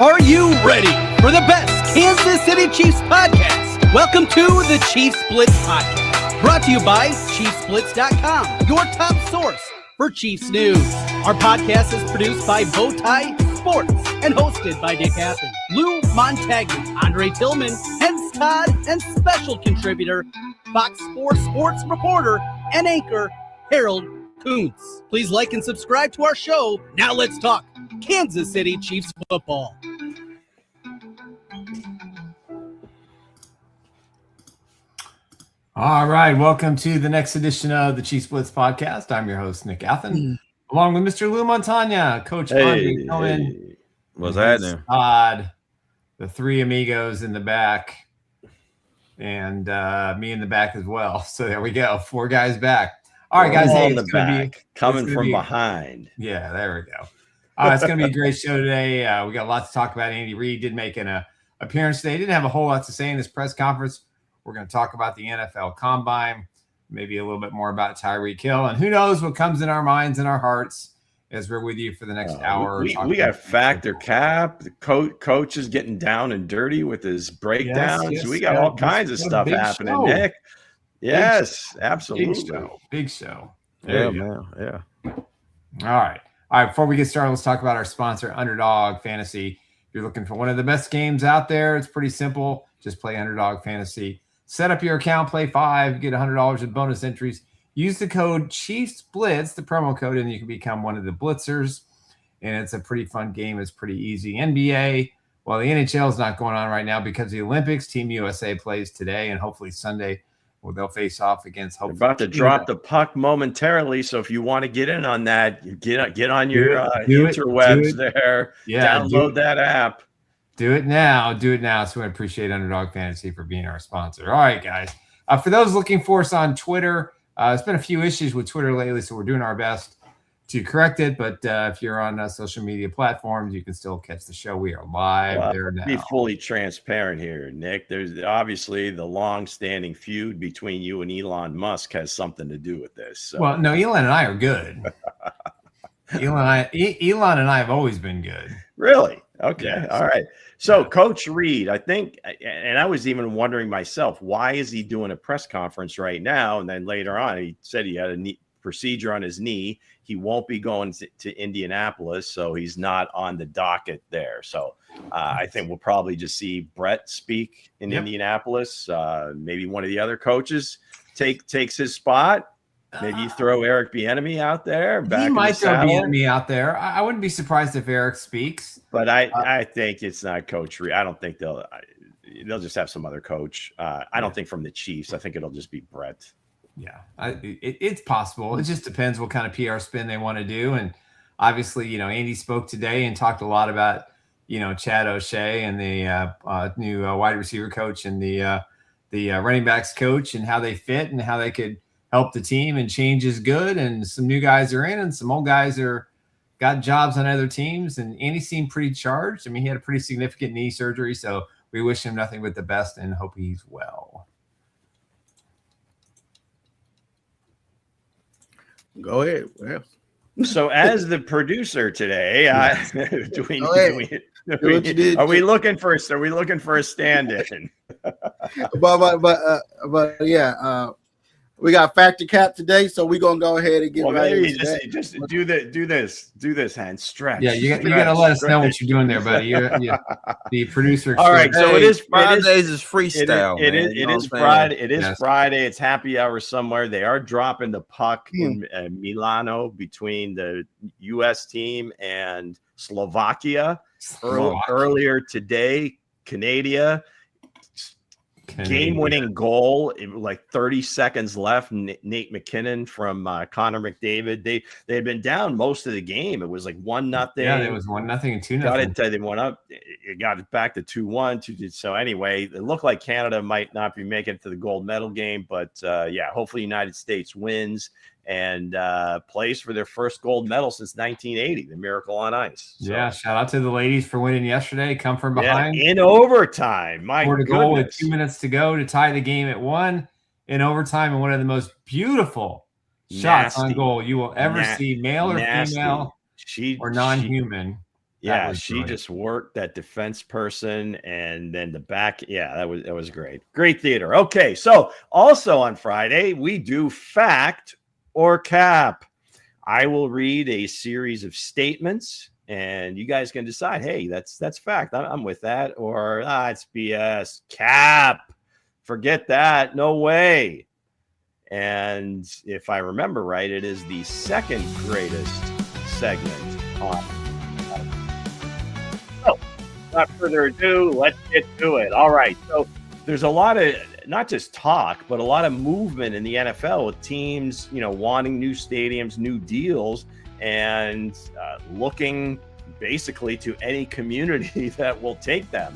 Are you ready for the best Kansas City Chiefs podcast? Welcome to the Chiefs Blitz podcast, brought to you by ChiefsBlitz.com, your top source for Chiefs news. Our podcast is produced by Bowtie Sports and hosted by Dick Athan, Lou Montagna, Andre Tillman, Hense Todd, and special contributor, Fox Sports reporter and anchor, Harold Kuntz. Please like and subscribe to our show. Now let's talk Kansas City Chiefs football. All right, welcome to the next edition of the Chiefs Blitz podcast. I'm your host, Nick Athan, along with Mr. Lou Montagna, Coach Andre Tillman, what's happening? Todd, the three amigos in the back, and me in the back as well. So there we go, four guys back. All right, guys, hey, it's gonna be coming from behind. Yeah, there we go. It's going to be a great show today. We got a lot to talk about. Andy Reid did make an appearance today. He didn't have a whole lot to say in this press conference. We're going to talk about the NFL Combine, maybe a little bit more about Tyreek Hill, and who knows what comes in our minds and our hearts as we're with you for the next hour. We got Factor Cap. The coach is getting down and dirty with his breakdowns. Yes, we got all kinds of stuff happening, show. Nick. Yes, absolutely. Big show. Yeah, man. Yeah. All right, before we get started, let's talk about our sponsor, Underdog Fantasy. If you're looking for one of the best games out there, it's pretty simple. Just play Underdog Fantasy. Set up your account, play 5, get $100 in bonus entries. Use the code Chiefs Blitz, the promo code, and you can become one of the Blitzers. And it's a pretty fun game. It's pretty easy. NBA, well, the NHL is not going on right now because of the Olympics. Team USA plays today and hopefully Sunday. Well, they'll face off against. They're about to drop the puck momentarily, so if you want to get in on that, get on your interwebs there. Yeah, download that app. Do it now. So we appreciate Underdog Fantasy for being our sponsor. All right, guys. For those looking for us on Twitter, there's been a few issues with Twitter lately, so we're doing our best to correct it. But if you're on social media platforms, you can still catch the show. We are live there now. Be fully transparent here, Nick. There's obviously the long-standing feud between you and Elon Musk has something to do with this. So. Well, no, Elon and I are good. Elon and I have always been good. Really? Okay. Yes. All right. So Coach Reid, I think, and I was even wondering myself, why is he doing a press conference right now? And then later on, he said he had a knee procedure on his knee. He won't be going to Indianapolis, so he's not on the docket there. So I think we'll probably just see Brett speak in Indianapolis. Maybe one of the other coaches takes his spot. Maybe you throw Eric Bieniemy out there. He might throw Bieniemy out there. I wouldn't be surprised if Eric speaks. But I think it's not Coach Reid. I don't think they'll just have some other coach. I don't think from the Chiefs. I think it'll just be Brett. Yeah, it's possible. It just depends what kind of PR spin they want to do. And obviously, Andy spoke today and talked a lot about, Chad O'Shea and the new wide receiver coach and the running backs coach and how they fit and how they could help the team, and change is good. And some new guys are in and some old guys got jobs on other teams. And Andy seemed pretty charged. I mean, he had a pretty significant knee surgery, so we wish him nothing but the best and hope he's well. Go ahead. Well, so as the producer today, are we looking for a stand-in? but yeah, we got Factor Cap today, so we're gonna go ahead and get maybe just do this hand stretch. Yeah, you got to let us know what you're doing there, buddy. You're the producer. All right, so it is Fridays is freestyle. It is Friday. It is Friday. It's happy hour somewhere. They are dropping the puck in Milano between the U.S. team and Slovakia. Earlier today, Canada. Game-winning goal, like 30 seconds left. Nate McKinnon from Connor McDavid. They had been down most of the game. It was like 1-0. Yeah, it was 1-0 and 2-0. They went up. It got it back to 2-1. So anyway, it looked like Canada might not be making it to the gold medal game, but hopefully United States wins and plays for their first gold medal since 1980, the Miracle on Ice. So, yeah, shout out to the ladies for winning yesterday. Come from behind in overtime. My goodness. Goal with 2 minutes to go to tie the game at 1 in overtime, and one of the most beautiful shots on goal you will ever see, male or female or non-human. Yeah, she just worked that defense person, and then the back. Yeah, that was great. Great theater. Okay, so also on Friday we do fact or cap. I will read a series of statements, and you guys can decide. Hey, that's fact. I'm with that, or it's BS. Cap. Forget that. No way. And if I remember right, it is the second greatest segment on. So, without further ado, let's get to it. All right. So there's a lot of not just talk, but a lot of movement in the NFL with teams, wanting new stadiums, new deals, and looking basically to any community that will take them.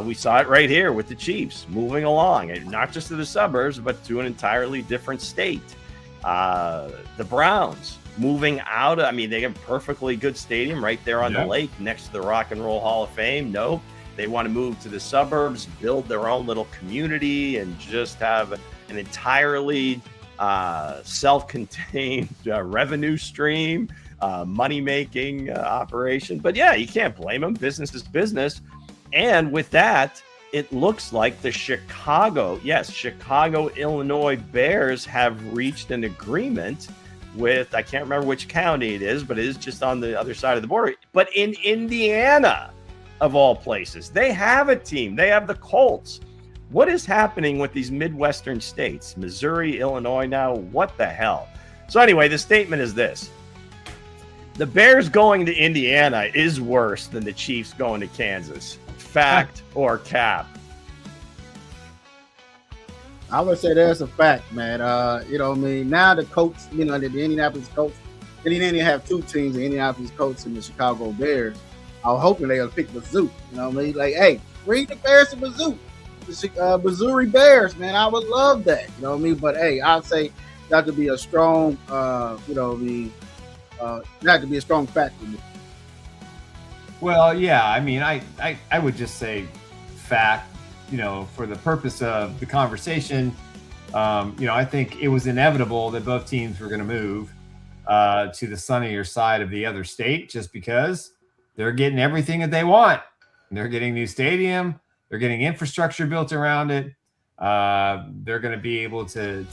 We saw it right here with the Chiefs moving along, and not just to the suburbs, but to an entirely different state. The Browns moving out. They have a perfectly good stadium right there on the lake next to the Rock and Roll Hall of Fame. Nope. They want to move to the suburbs, build their own little community, and just have an entirely self-contained revenue stream, money-making operation. But yeah, you can't blame them. Business is business. And with that, it looks like the Chicago, Illinois Bears have reached an agreement with, I can't remember which county it is, but it is just on the other side of the border. But in Indiana, of all places, they have a team. They have the Colts. What is happening with these Midwestern states? Missouri, Illinois now? What the hell? So anyway, the statement is this. The Bears going to Indiana is worse than the Chiefs going to Kansas. Fact or cap? I would say that's a fact, man. Now the Colts, the Indianapolis Colts, they didn't have two teams, the Indianapolis Colts and the Chicago Bears. I was hoping they'll pick Mizzou. Like, hey, bring the Bears to Mizzou. The Missouri Bears, man. I would love that. But hey, I'd say that to be a strong, that to be a strong factor. Well, yeah. I would just say fact. For the purpose of the conversation, I think it was inevitable that both teams were going to move to the sunnier side of the other state, just because they're getting everything that they want. They're getting new stadium. They're getting infrastructure built around it. They're going to be able to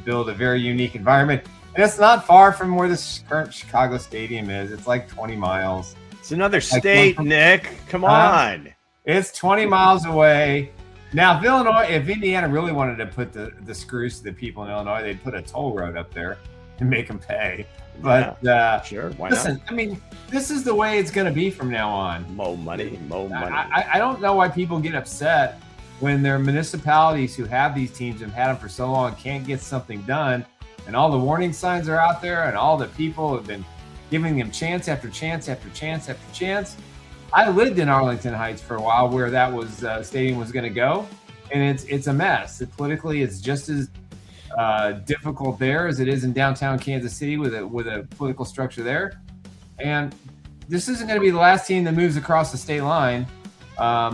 build a very unique environment. And it's not far from where the current Chicago Stadium is. It's like 20 miles. It's another state, Nick. Come on. It's 20 miles away. Now, if Indiana really wanted to put the screws to the people in Illinois, they'd put a toll road up there and make them pay. But sure, why listen, not? This is the way it's going to be from now on. Mo money. I don't know why people get upset when their municipalities who have these teams and had them for so long can't get something done, and all the warning signs are out there, and all the people have been giving them chance after chance after chance after chance. I lived in Arlington Heights for a while, where that was stadium was going to go, and it's a mess. Politically, it's just as difficult there as it is in downtown Kansas City with a political structure there. And this isn't going to be the last team that moves across the state line.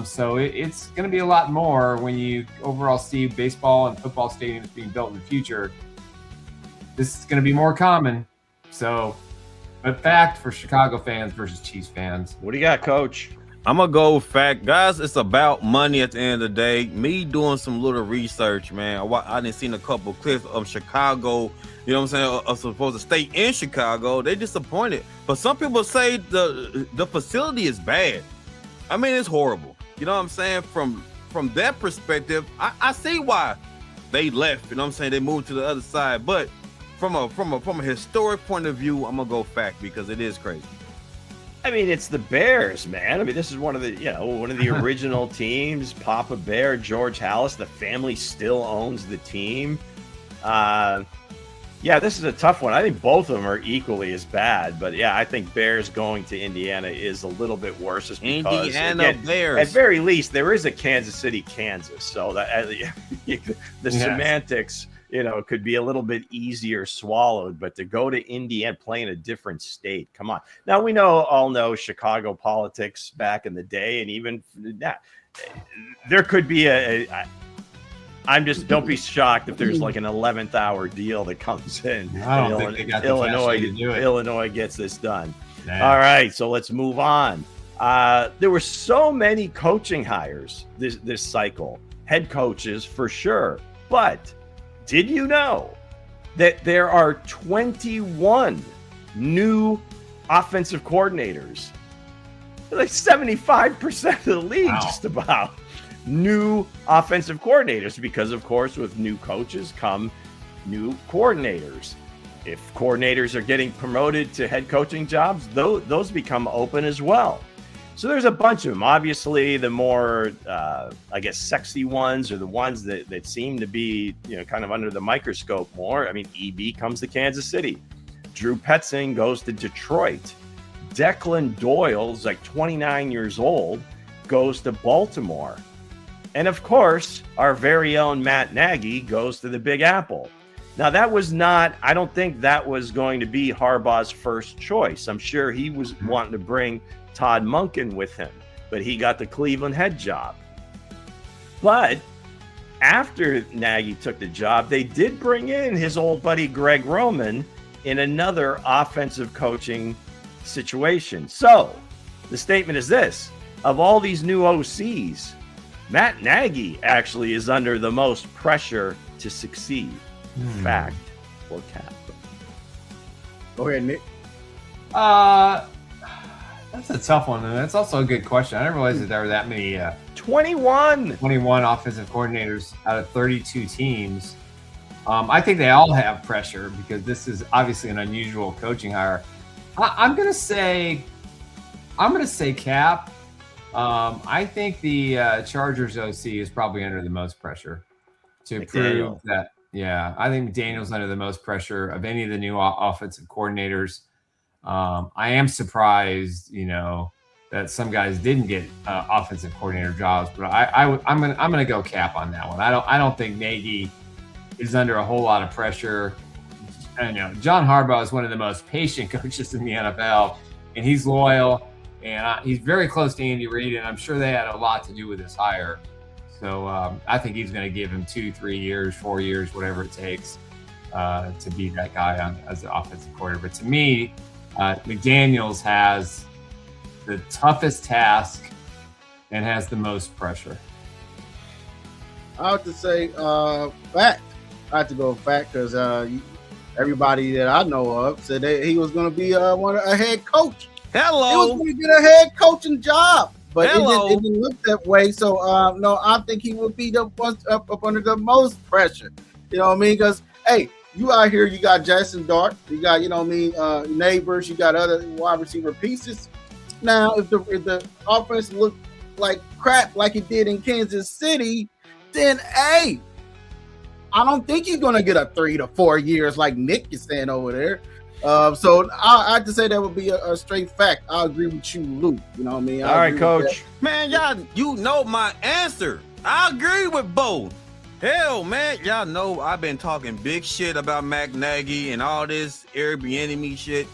So it's going to be a lot more when you overall see baseball and football stadiums being built in the future. This is going to be more common. So, but fact for Chicago fans versus Chiefs fans. What do you got, Coach? I'm going to go with fact. Guys, it's about money at the end of the day. Me doing some little research, man. I done seen a couple clips of Chicago, you know what I'm saying, are supposed to stay in Chicago. They disappointed. But some people say the facility is bad. It's horrible. You know what I'm saying? From that perspective, I see why they left. You know what I'm saying? They moved to the other side. But from a historic point of view, I'm going to go fact because it is crazy. It's the Bears, man. This is one of the original teams. Papa Bear, George Halas, the family still owns the team. This is a tough one. I think both of them are equally as bad, but I think Bears going to Indiana is a little bit worse, just because Indiana Bears. At very least, there is a Kansas City, Kansas, so that the semantics, could be a little bit easier swallowed. But to go to Indiana, play in a different state, come on. Now we all know Chicago politics back in the day, and even that, there could be I'm just don't be shocked if there's like an 11th hour deal that comes in. I don't think they got the Illinois cash to do it. Illinois gets this done. Nah. All right, so let's move on. There were so many coaching hires this cycle, head coaches for sure. But did you know that there are 21 new offensive coordinators? Like 75% of the league, just about. New offensive coordinators, because of course with new coaches come new coordinators. If coordinators are getting promoted to head coaching jobs, those become open as well. So there's a bunch of them. Obviously the more I guess sexy ones are the ones that seem to be, you know, kind of under the microscope more. I mean, EB comes to Kansas City, Drew Petzing goes to Detroit, Declan Doyle's like 29 years old, goes to Baltimore. And of course, our very own Matt Nagy goes to the Big Apple. Now, that was not, I don't think that was going to be Harbaugh's first choice. I'm sure he was wanting to bring Todd Monken with him, but he got the Cleveland head job. But after Nagy took the job, they did bring in his old buddy Greg Roman in another offensive coaching situation. So the statement is this: of all these new OCs, Matt Nagy actually is under the most pressure to succeed. Fact or cap? Go ahead, Nick. That's a tough one, and that's also a good question. I didn't realize that there were that many 21 offensive coordinators out of 32 teams. I think they all have pressure because this is obviously an unusual coaching hire. I'm gonna say cap. I think the Chargers OC is probably under the most pressure to prove that. Yeah, I think McDaniel's under the most pressure of any of the new offensive coordinators. I am surprised, you know, that some guys didn't get offensive coordinator jobs, but I'm gonna go cap on that one. I don't think Nagy is under a whole lot of pressure. I know John Harbaugh is one of the most patient coaches in the NFL, and he's loyal, and he's very close to Andy Reid, and I'm sure they had a lot to do with his hire. So I think he's going to give him 2, 3 years, 4 years, whatever it takes to be that guy as the offensive coordinator. But to me, McDaniels has the toughest task and has the most pressure. I have to say fact. I have to go fact because everybody that I know of said that he was going to be a head coach. Hello. He was going to get a head coaching job. But it didn't look that way. So, no, I think he would be the one up under the most pressure. You know what I mean? Because, hey, you out here, you got Jackson Dart. You got, you know what I mean, neighbors. You got other wide receiver pieces. Now, if the offense looked like crap like it did in Kansas City, then, hey, I don't think he's going to get a 3 to 4 years like Nick is saying over there. So I have to say that would be a straight fact. I agree with you, Luke. You know what I mean? All right, Coach. Man, y'all, you know my answer. I agree with both. Hell, man, y'all know I've been talking big shit about Matt Nagy and all this Airbnb shit.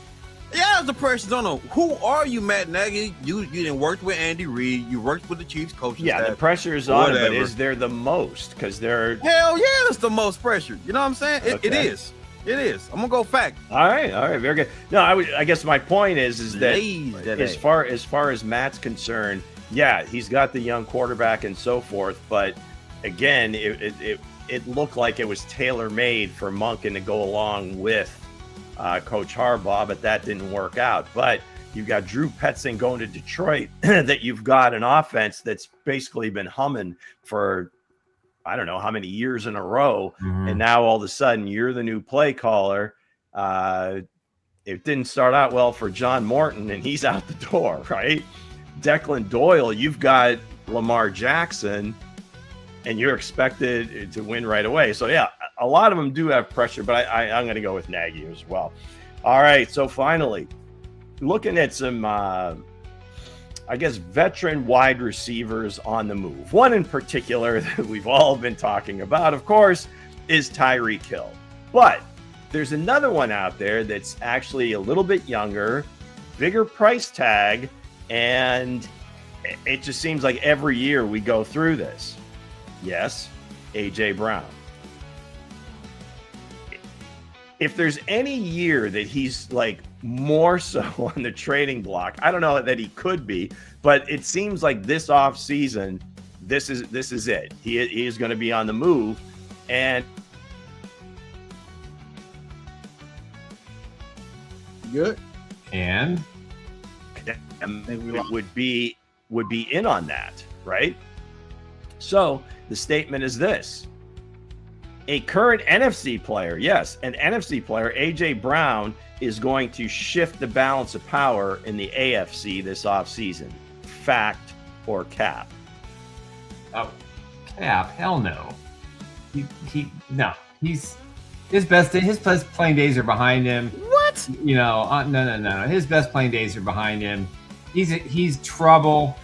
Yeah, the pressure's on him. Who are you, Matt Nagy? You didn't work with Andy Reid. You worked with the Chiefs coaching staff. The pressure's on him, but is there the most? Because they're... Hell yeah, it's the most pressure. You know what I'm saying? It is. It is. I'm gonna go fact. All right, very good. No, I guess my point is that as far as Matt's concerned, yeah, he's got the young quarterback and so forth, but again, it looked like it was tailor made for Monken to go along with Coach Harbaugh, but that didn't work out. But you've got Drew Petzing going to Detroit, that you've got an offense that's basically been humming for I don't know how many years in a row. And now all of a sudden you're the new play caller. It didn't start out well for John Morton and he's out the door, right? Declan Doyle, you've got Lamar Jackson and you're expected to win right away. So yeah, a lot of them do have pressure, but I'm going to go with Nagy as well. All right. So finally looking at some, I guess, veteran wide receivers on the move. One in particular that we've all been talking about, of course, is Tyreek Hill. But there's another one out there that's actually a little bit younger, bigger price tag, and it just seems like every year we go through this. Yes, AJ Brown. If there's any year that he's like more so on the trading block, I don't know that he could be, but it seems like this offseason, this is it. He is going to be on the move, and Good. And would be in on that, right? So the statement is this: a current NFC player, yes, an NFC player, AJ Brown, is going to shift the balance of power in the AFC this offseason. Fact or cap? oh, Cap, hell no. No. He's his best playing days are behind him. What? No. His best playing days are behind him. He's trouble.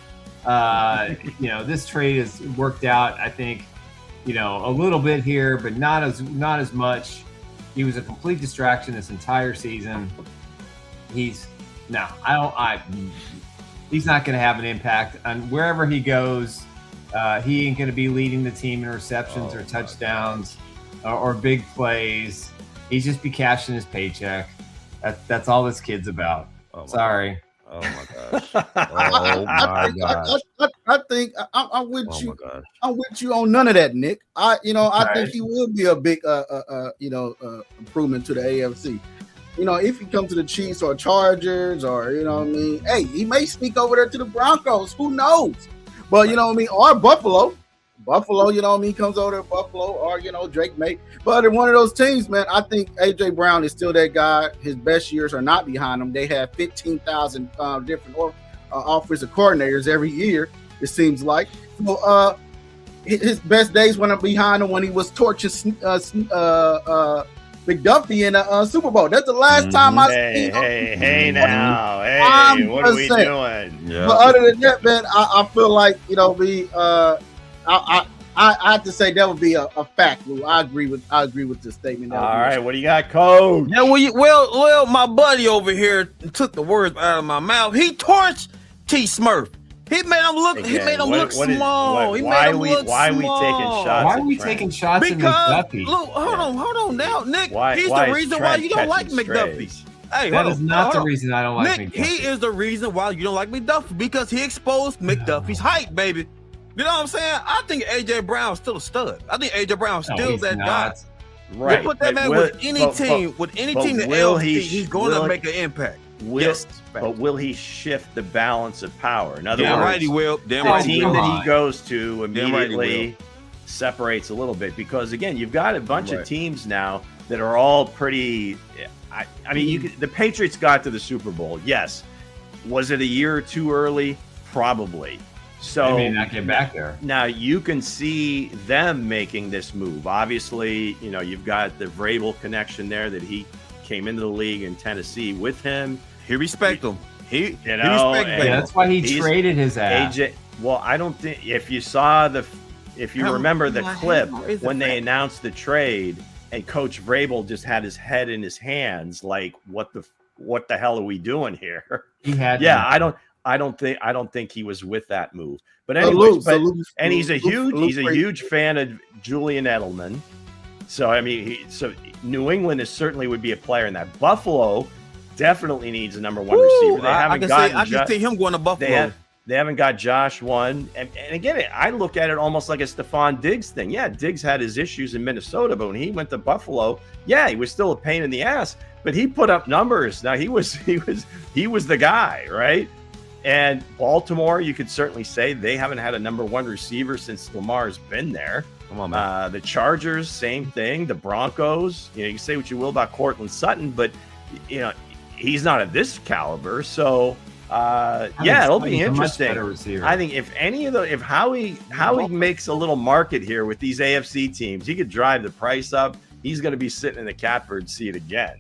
This trade has worked out, I think, a little bit here, but not as much. He was a complete distraction this entire season. He's not going to have an impact on wherever he goes. He ain't going to be leading the team in receptions or touchdowns or big plays. He's just be cashing his paycheck. That's all this kid's about. Sorry. Oh my gosh. Oh my gosh. I think I'm with Oh you. my gosh. I'm with you on none of that, Nick. I Right. think he will be a big improvement to the AFC. If he comes to the Chiefs or Chargers or hey, he may sneak over there to the Broncos. Who knows? But or Buffalo. Comes over to Buffalo or Drake May. But in one of those teams, man, I think AJ Brown is still that guy. His best years are not behind him. They have 15,000 different offensive coordinators every year, it seems like. So his best days went up behind him when he was torching McDuffie in a Super Bowl. That's the last time I seen him. Hey now. Hey, I'm what are we just saying. doing? Yeah. But other than that, man, I feel like I have to say that would be a fact, Lou. I agree with this statement. All right, what do you got, Coach? Yeah, well, my buddy over here took the words out of my mouth. He torched T. Smurf. He made him look. Again, he made him look small. why are we taking shots? Why are we taking shots at Because McDuffie? look, hold on now, Nick. He's why the is reason why Trent you don't like catching McDuffie. strays? Hey, That hold is on, not hold the on. reason I don't like Nick, McDuffie. he is the reason why you don't like McDuffie because he exposed McDuffie's height, baby. You know what I'm saying? I think AJ Brown's still a stud. I think AJ Brown's No, still he's that not. guy. Right. You put that but man will- with any but- team, but- with any but team in the will LFC, he- he's going will- to make an impact. Will, Yes. but will he shift the balance of power? In other Damn words, right he will. Damn the right he team will. that will. he goes to Damn right he immediately separates a little bit because again, you've got a bunch of Right. teams now that are all pretty. I mean, the Patriots got to the Super Bowl. Yes, was it a year or two early? Probably. So They may not get back there. now you can see them making this move. Obviously, you've got the Vrabel connection there that he came into the league in Tennessee with him. He respect him. He You know, respect and- Yeah, Baylor. that's why he He's- traded his ass. AJ, well, I don't think if you remember the clip when they announced the trade and Coach Vrabel just had his head in his hands, like what the hell are we doing here? He had Yeah, to. I don't think he was with that move. But Salute, anyways, salute, he's a salute. huge fan of Julian Edelman. So I mean, New England is certainly would be a player in that. Buffalo definitely needs a number one receiver. They haven't gotten. I can see him going to Buffalo. They haven't got Josh one. And again, I look at it almost like a Stephon Diggs thing. Yeah, Diggs had his issues in Minnesota, but when he went to Buffalo, yeah, he was still a pain in the ass, but he put up numbers. Now he was the guy, right? And Baltimore, you could certainly say they haven't had a number one receiver since Lamar's been there. Come on, man. The Chargers, same thing. The Broncos, you can say what you will about Cortland Sutton, but he's not at this caliber. So it'll be He's a much interesting. better receiver. I think if Howie makes a little market here with these AFC teams, he could drive the price up. He's going to be sitting in the catbird seat again.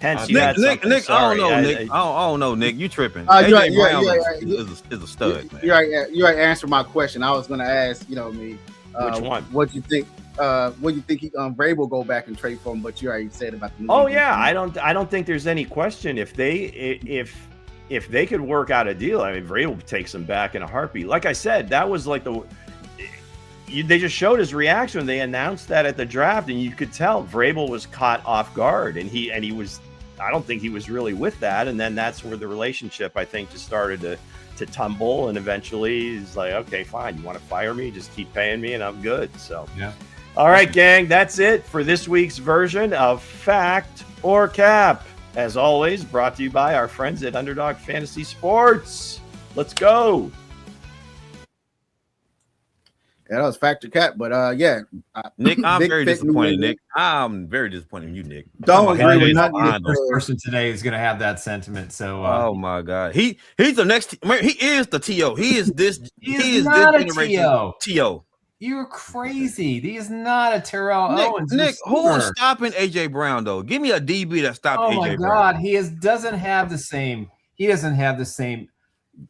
Hence, Nick, I don't know, Nick. I I don't know, Nick. You tripping? You're AJ right, Brown you're right. is a stud, man. You're right. You answered my question. I was going to ask, Which one? What you think? What you think? Vrabel go back and trade for him? But you already said about the. Oh yeah, I don't think there's any question if they could work out a deal. I mean, Vrabel takes them back in a heartbeat. Like I said, that was like they just showed his reaction when they announced that at the draft, and you could tell Vrabel was caught off guard, and he was. I don't think he was really with that, and then that's where the relationship, I think, just started to tumble, and eventually he's like, okay, fine, you want to fire me, just keep paying me and I'm good. So yeah. All right, gang, that's it for this week's version of Fact or Cap. As always, brought to you by our friends at Underdog Fantasy Sports. Let's go. Yeah, that was Factor Cap, but yeah. Nick, I'm very disappointed, Nick. I'm very disappointed in you, Nick. Don't agree with nothing. The first person today is going to have that sentiment. So, oh my God, he's the next. He is the TO. He is this. He is not this a generation TO. You're crazy. He is not a Terrell Owens. Nick, who's stopping AJ Brown though? Give me a DB that stopped AJ Brown. Oh my God, he doesn't have the same. He doesn't have the same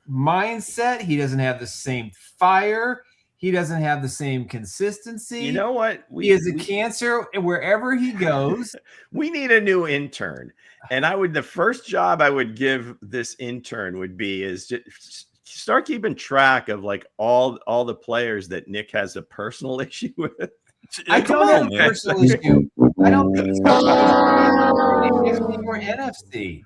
mindset. He doesn't have the same fire. He doesn't have the same consistency. You know what? He is a cancer wherever he goes. We need a new intern. And the first job I would give this intern would be is just start keeping track of like all the players that Nick has a personal issue with. I don't have a personal issue. I don't think it's more NFC.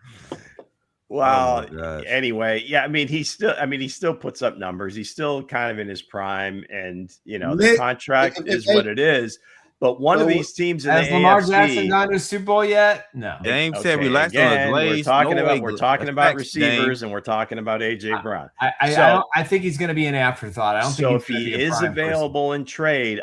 Well, anyway, yeah, I mean, he still puts up numbers. He's still kind of in his prime, and the contract is what it is. But one of these teams in the AFC, has Lamar Jackson gone to the Super Bowl yet? No. James said relax on his blades. We're talking about receivers, and we're talking about AJ Brown. I think he's going to be an afterthought. I don't think if he is available in trade,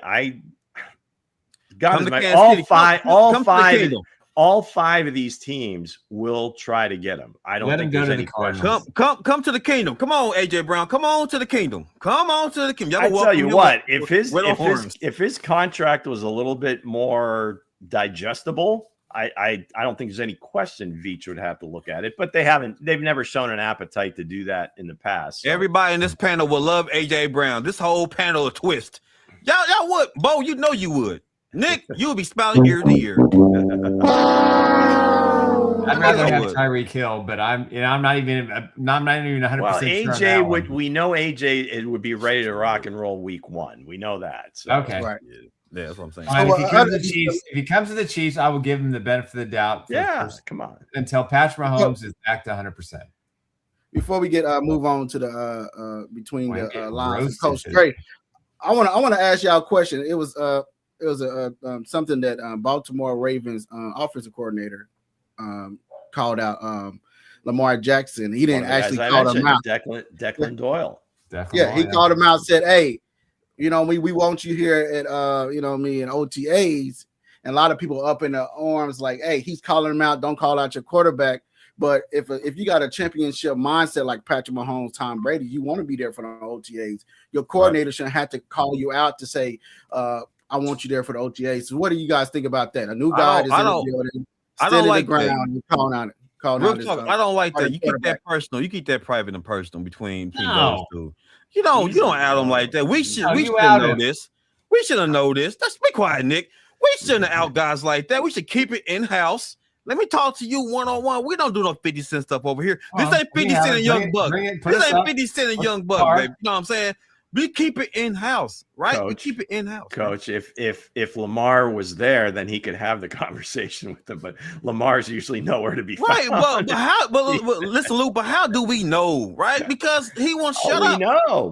all five of these teams will try to get him. I don't think there's any question. Come to the kingdom. Come on, AJ Brown. Come on to the kingdom. Come on to the kingdom. I tell you what, if his contract was a little bit more digestible, I don't think there's any question Veach would have to look at it. But they've never shown an appetite to do that in the past. So. Everybody in this panel will love AJ Brown. This whole panel a twist. Y'all would, Bo, you know you would. Nick, you would be smiling ear to ear. I'd rather have Tyreek Hill, but I'm not even 100%. Well, AJ we know AJ would be ready to rock and roll week 1. We know that. So. Okay. Right. Yeah, that's what I'm saying. If he comes to the Chiefs, I will give him the benefit of the doubt. Come on. Until Patrick Mahomes is back to 100%. Before we move on to the between the lines, Coach Gray, I want to ask y'all a question. It was something that Baltimore Ravens offensive coordinator called out Lamar Jackson. He didn't actually call him out. Declan Doyle. He called him out. Said, "Hey, we want you here at in OTAs." And a lot of people up in the arms like, "Hey, he's calling him out. Don't call out your quarterback." But if you got a championship mindset like Patrick Mahomes, Tom Brady, you want to be there for the OTAs. Your coordinator shouldn't have to call you out to say, I want you there for the OTAs. So what do you guys think about that? A new guy is in the building, standing the ground, and calling out. I don't like that. You keep that personal. You keep that private and personal between those two. You don't out them like that. We should know this. We should have known this. Let's be quiet, Nick. We shouldn't have out guys like that. We should keep it in house. Let me talk to you one-on-one. We don't do no 50 Cent stuff over here. This ain't 50 Cent and Young Buck. This ain't 50 Cent and Young Buck, baby. You know what I'm saying? We keep it in-house, right? Coach, we keep it in-house. Coach, if Lamar was there, then he could have the conversation with them. But Lamar's usually nowhere to be found. Right, but listen, Luke, but how do we know, right? Because he won't shut up.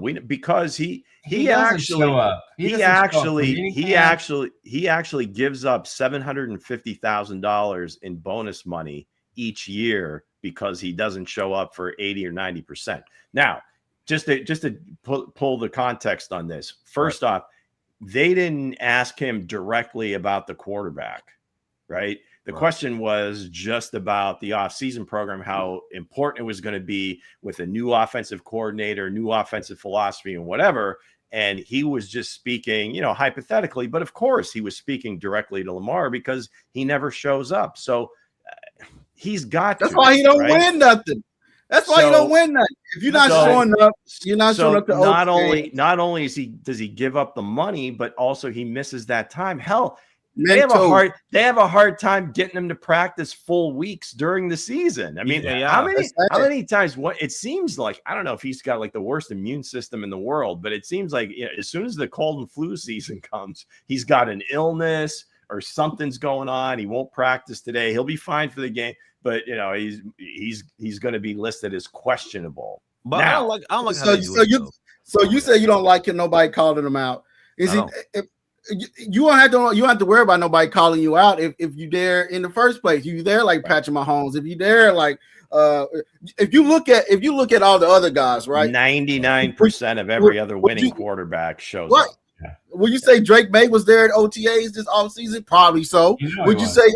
We know. Because he actually show up. He actually gives up $750,000 in bonus money each year because he doesn't show up for 80 or 90%. Now, just to pull the context on this. First off, they didn't ask him directly about the quarterback, right? The question was just about the offseason program, how important it was going to be with a new offensive coordinator, new offensive philosophy, and whatever. And he was just speaking, hypothetically, but of course he was speaking directly to Lamar because he never shows up. So he's got That's why he don't win nothing. That's why you don't win nothing. If you're not showing up, you're not showing up to not only does he give up the money, but also he misses that time. Hell, they have a hard time getting them to practice full weeks during the season. I mean, how many times? What it seems like, I don't know if he's got like the worst immune system in the world, but it seems like as soon as the cold and flu season comes, he's got an illness or something's going on. He won't practice today. He'll be fine for the game, but he's going to be listed as questionable. But now, I don't like. So you say you don't like nobody calling him out. Is it? You don't have to worry about nobody calling you out if you there in the first place. You there like Patrick Mahomes. If you there like if you look at all the other guys, right? 99% of every other winning quarterback shows up. Yeah. Would you say Drake May was there at OTAs this offseason? Probably so. Would you say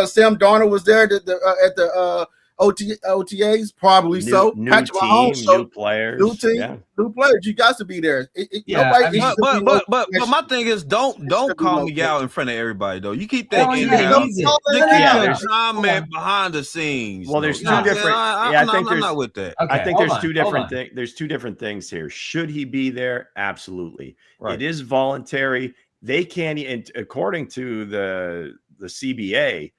Sam Darnold was there at the OTAs? Probably so. Patrick Mahomes, new players, new team, new players. You got to be there. But my thing is, don't call me out in front of everybody though. You keep that comment behind the scenes. Well, there's two different. I'm not with that. Okay, I think there's two different things. There's two different things here. Should he be there? Absolutely. Right. It is voluntary. They can't, and according to the CBA,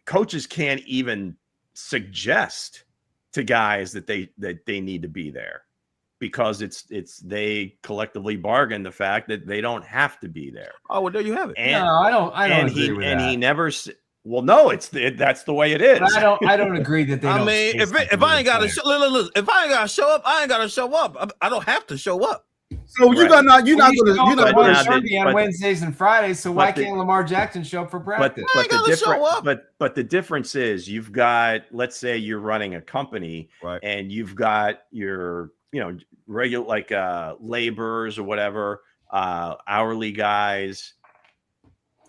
coaches can't even suggest to guys that they need to be there because it's they collectively bargain the fact that they don't have to be there. Oh, well, there you have it. And, no, I don't agree with that. He never. Well, no, that's the way it is. But I don't agree that they. I mean, if I ain't got to if I ain't got to show up, I ain't got to show up. I don't have to show up. So you're not going to on Wednesdays and Fridays. So why can't Lamar Jackson show up for practice? But the difference is you've got, let's say you're running a company, right, and you've got your regular like laborers or whatever, hourly guys,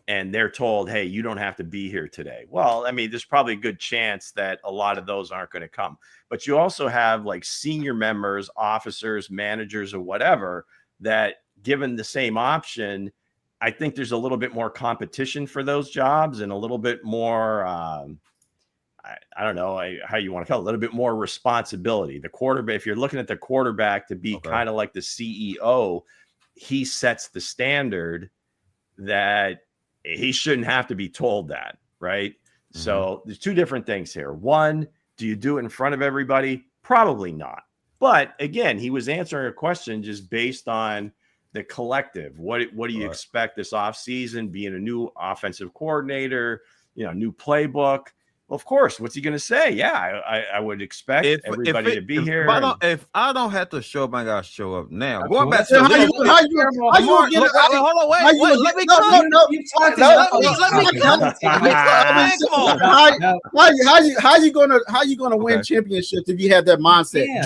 and they're told, hey, you don't have to be here today. Well, I mean, there's probably a good chance that a lot of those aren't going to come. But you also have like senior members, officers, managers, or whatever that, given the same option, I think there's a little bit more competition for those jobs and a little bit more, I don't know how you want to call it, a little bit more responsibility. The quarterback, if you're looking at the quarterback to be kind of like the CEO, he sets the standard that he shouldn't have to be told that, right? Mm-hmm. So there's two different things here. One, do you do it in front of everybody? Probably not. But again, he was answering a question just based on the collective. What do you expect this offseason, being a new offensive coordinator, new playbook? Well, of course, what's he going to say? Yeah, I would expect everybody to be here. If I don't have to show up, I got to show up now. Going back to let how you gonna win championships if you have that mindset? Yeah.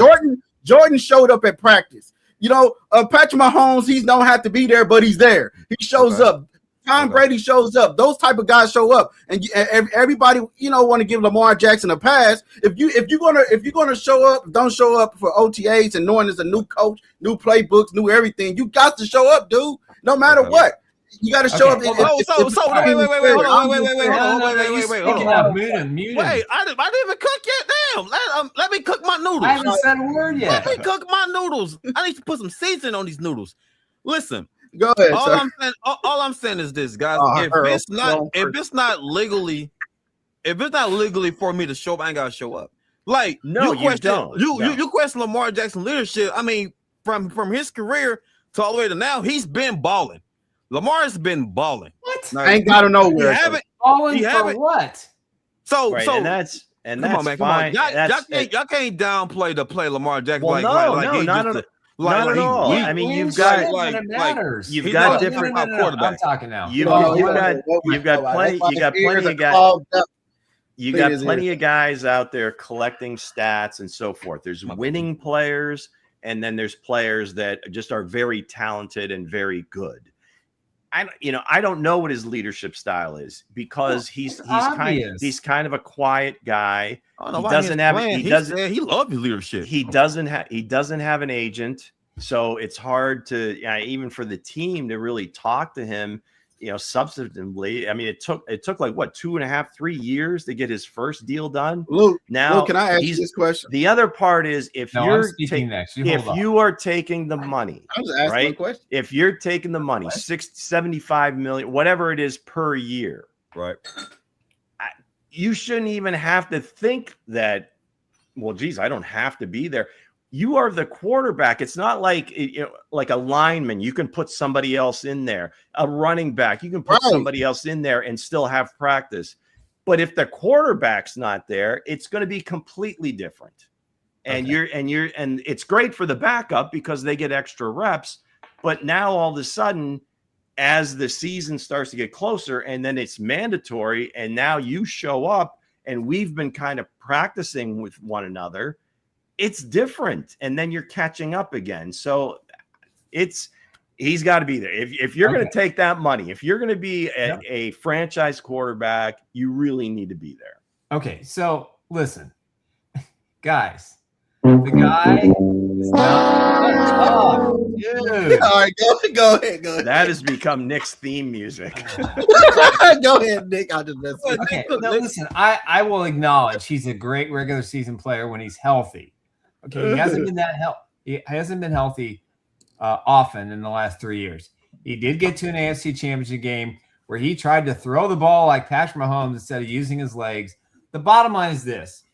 Jordan showed up at practice. Patrick Mahomes, he don't have to be there, but he's there. He shows up. Tom Brady shows up. Those type of guys show up, and everybody, want to give Lamar Jackson a pass. If you're gonna show up, don't show up for OTAs and knowing it's a new coach, new playbooks, new everything. You got to show up, dude. No matter what, you got to show up. Wait. I didn't even cook yet. Damn. Let me cook my noodles. I haven't said a word yet. Let me cook my noodles. I need to put some seasoning on these noodles. Listen. Go ahead. All I'm saying is this, guys. If it's not legally for me to show up, I ain't gotta show up. Like, no, you don't. You question Lamar Jackson leadership. I mean, from his career to all the way to now, he's been balling. Lamar's been balling. What? I ain't got to know where. Balling for what? So and that's come on, man. Fine. Come on. Y'all can't downplay the play Lamar Jackson. Well, not at all. I mean, you've got different quarterbacks. I'm talking now. You've got plenty of guys out there collecting stats and so forth. There's winning players, and then there's players that just are very talented and very good. I don't know what his leadership style is because he's kind of a quiet guy. He loves his leadership. He doesn't have an agent, so it's hard to even for the team to really talk to him substantively, I mean, it took like what 2.5, 3 years to get his first deal done. Luke, Now, can I ask you this question? The other part is if I'm speaking next. You are taking the money, I'm just asking a question. If you're taking the money, 75 million, whatever it is per year, right? You shouldn't even have to think that. Well, geez, I don't have to be there. You are the quarterback. It's not like like a lineman. You can put somebody else in there. A running back, you can put somebody else in there and still have practice. But if the quarterback's not there, it's going to be completely different. And and it's great for the backup because they get extra reps. But now all of a sudden, as the season starts to get closer, and then it's mandatory, and now you show up, and we've been kind of practicing with one another. It's different, and then you're catching up again. So he's got to be there. If you're going to take that money, if you're going to be a franchise quarterback, you really need to be there. Okay, so listen, guys, the guy is not dude. All right, go ahead. That has become Nick's theme music. Go ahead, Nick. I'll just mess with you. Okay, no, listen, I will acknowledge he's a great regular season player when he's healthy. Okay, he hasn't been healthy often in the last 3 years. He did get to an AFC Championship game where he tried to throw the ball like Patrick Mahomes instead of using his legs. The bottom line is this: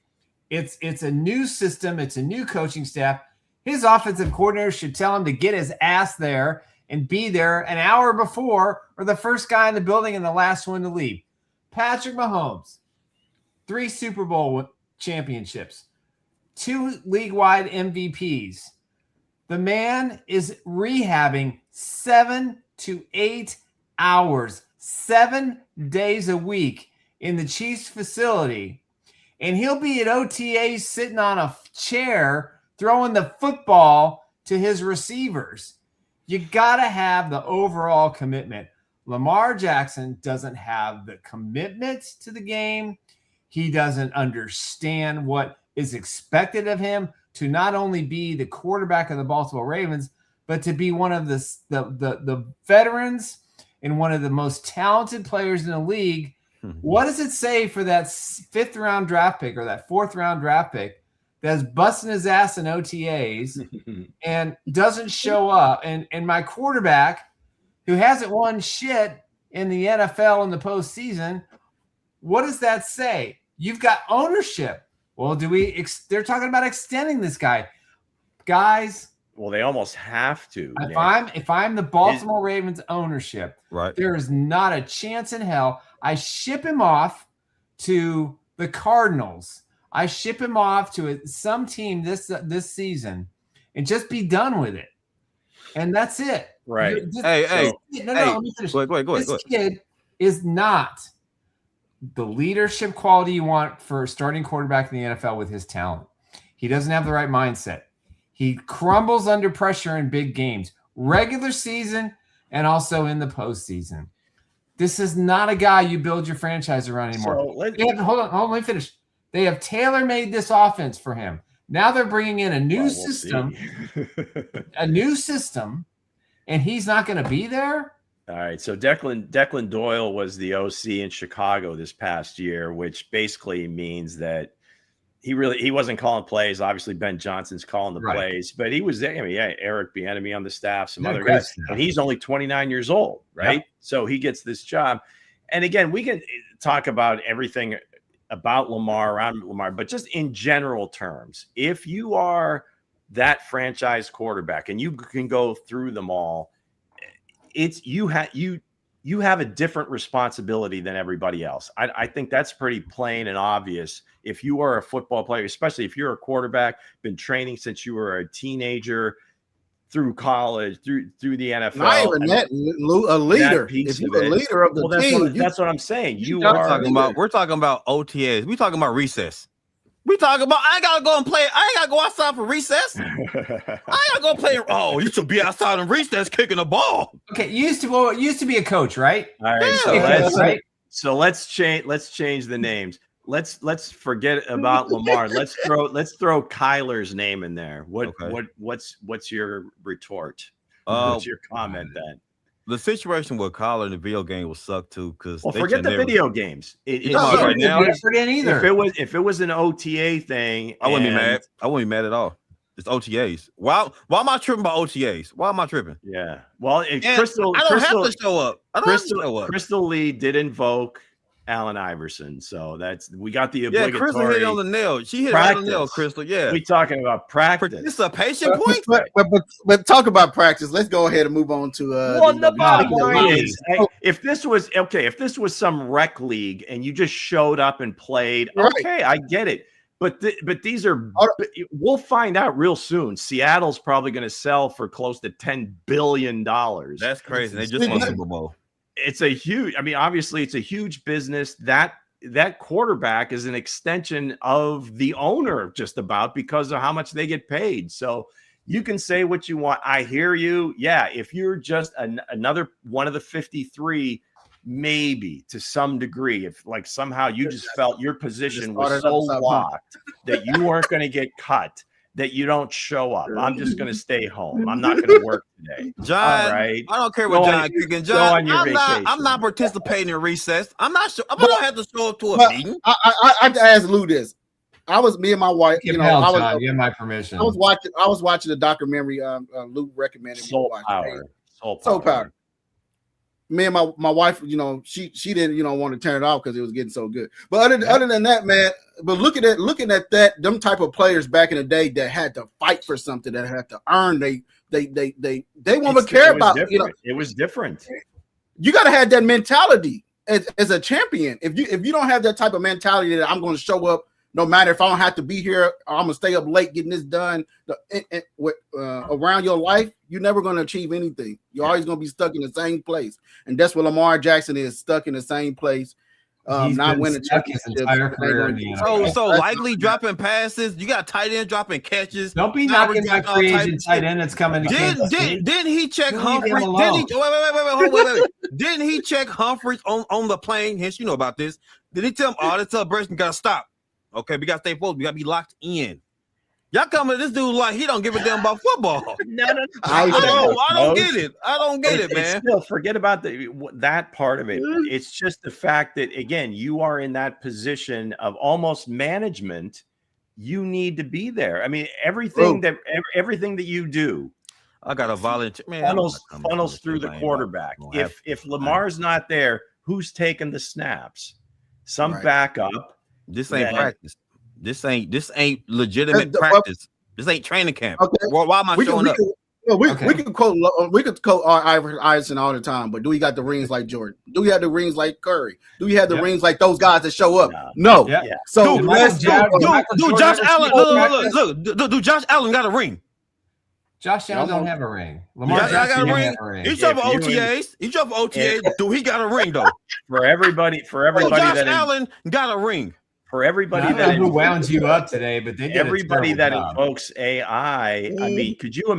it's a new system, it's a new coaching staff. His offensive coordinator should tell him to get his ass there and be there an hour before, or the first guy in the building and the last one to leave. Patrick Mahomes, 3 Super Bowl championships, 2 league-wide MVPs. The man is rehabbing 7 to 8 hours, 7 days a week in the Chiefs facility. And he'll be at OTA sitting on a chair throwing the football to his receivers. You got to have the overall commitment. Lamar Jackson doesn't have the commitment to the game. He doesn't understand what is expected of him to not only be the quarterback of the Baltimore Ravens, but to be one of the veterans and one of the most talented players in the league. What does it say for that 5th round draft pick or that 4th round draft pick that's busting his ass in OTAs and doesn't show up? And my quarterback, who hasn't won shit in the NFL in the postseason, what does that say? You've got ownership. Well, they're talking about extending this guy. Guys. Well, they almost have to. If I'm the Baltimore Ravens ownership, right, there is not a chance in hell. I ship him off to the Cardinals. I ship him off to some team this season and just be done with it. And that's it. Right. Let me finish. Go ahead. This kid is not the leadership quality you want for a starting quarterback in the NFL with his talent. He doesn't have the right mindset. He crumbles under pressure in big games, regular season and also in the postseason. This is not a guy you build your franchise around anymore. Hold on, let me finish. They have tailor-made this offense for him. Now they're bringing in a new system, and he's not going to be there. All right, so Declan Doyle was the OC in Chicago this past year, which basically means that he wasn't calling plays. Obviously, Ben Johnson's calling the plays, but he was there. I mean, Eric Bieniemy on the staff, some other guys, and he's only 29 years old, right? Yep. So he gets this job. And again, we can talk about everything about around Lamar, but just in general terms, if you are that franchise quarterback and you can go through them all, you have a different responsibility than everybody else. I think that's pretty plain and obvious. If you are a football player, especially if you're a quarterback, been training since you were a teenager, through college, through the NFL. Not even a leader. If you're a leader of the team, that's what I'm saying. We're talking about OTAs. We're talking about recess. We talking about I gotta go and play. I ain't gotta go outside for recess. I gotta go play. Oh, you should be outside in recess kicking the ball. Okay, you used to be a coach, right? All right. So let's change the names. Let's forget about Lamar. Let's throw Kyler's name in there. What's your retort? What's your comment then? The situation with Collar in the video game will suck too, because forget the video games. Right now, forget either. If it was an OTA thing, I wouldn't be mad. I wouldn't be mad at all. It's OTAs. Why am I tripping about OTAs? Why am I tripping? Yeah. Well, I don't have to show up. Crystal Lee did invoke Allen Iverson, so we got the obligatory. Yeah, Crystal hit it on the nail. She hit it on the nail, Crystal. Yeah. We talking about practice. It's a patient point. But talk about practice. Let's go ahead and move on to the bottom line is, if this was some rec league and you just showed up and played, okay, I get it. But these are, we'll find out real soon. Seattle's probably going to sell for close to $10 billion. That's crazy. They just won Super Bowl. It's a huge, obviously it's a huge business. That quarterback is an extension of the owner just about because of how much they get paid. So you can say what you want. I hear you. Yeah. If you're just another one of the 53, maybe to some degree, if like somehow you just felt your position was so locked that you weren't going to get cut, that you don't show up. I'm just going to stay home. I'm not going to work today. John, all right. I don't care what John kicking. John, I'm not participating in recess. I'm not sure. I don't have to show up to a meeting. I asked Lou this. Me and my wife, you have my permission. I was watching the documentary Lou recommended. Soul Power. Me and my wife, she didn't want to turn it off because it was getting so good. But other than that, man, but looking at that, them type of players back in the day that had to fight for something, that had to earn, they won't care about. It was different. You got to have that mentality as a champion. If you don't have that type of mentality that I'm going to show up no matter if I don't have to be here, I'm going to stay up late getting this done around your life, you're never going to achieve anything. You're always going to be stuck in the same place. And that's what Lamar Jackson is, stuck in the same place. Not winning championships. So likely dropping passes. You got tight end dropping catches. Don't be knocking my free agent tight end that's coming to Didn't he check Humphries? Wait. Didn't he check Humphries on the plane? Hence, you know about this. Did he tell him, this celebration got to stop? Okay, we got to stay focused. We got to be locked in. Y'all coming to this dude like he don't give a damn about football. No. I don't get it. I don't get it, man. Still, forget about that part of it. It's just the fact that, again, you are in that position of almost management. You need to be there. Everything that you do, I got a volunteer. Man, funnels through the quarterback. If Lamar's not there, who's taking the snaps? Some backup. This ain't practice. This ain't legitimate practice. This ain't training camp. Okay. Why am I showing up? We could quote Iverson all the time, but do we got the rings like Jordan? Do we have the rings like Curry? Do we have the rings like those guys that show up? No. Yeah. So Josh Allen. Look. Do Josh Allen got a ring? Josh Allen don't have a ring. Lamar Jackson got a ring. He jumped OTAs. Do he got a ring though? For everybody Josh Allen got a ring. For everybody who wound you up today, but they did everybody that invokes AI. Could you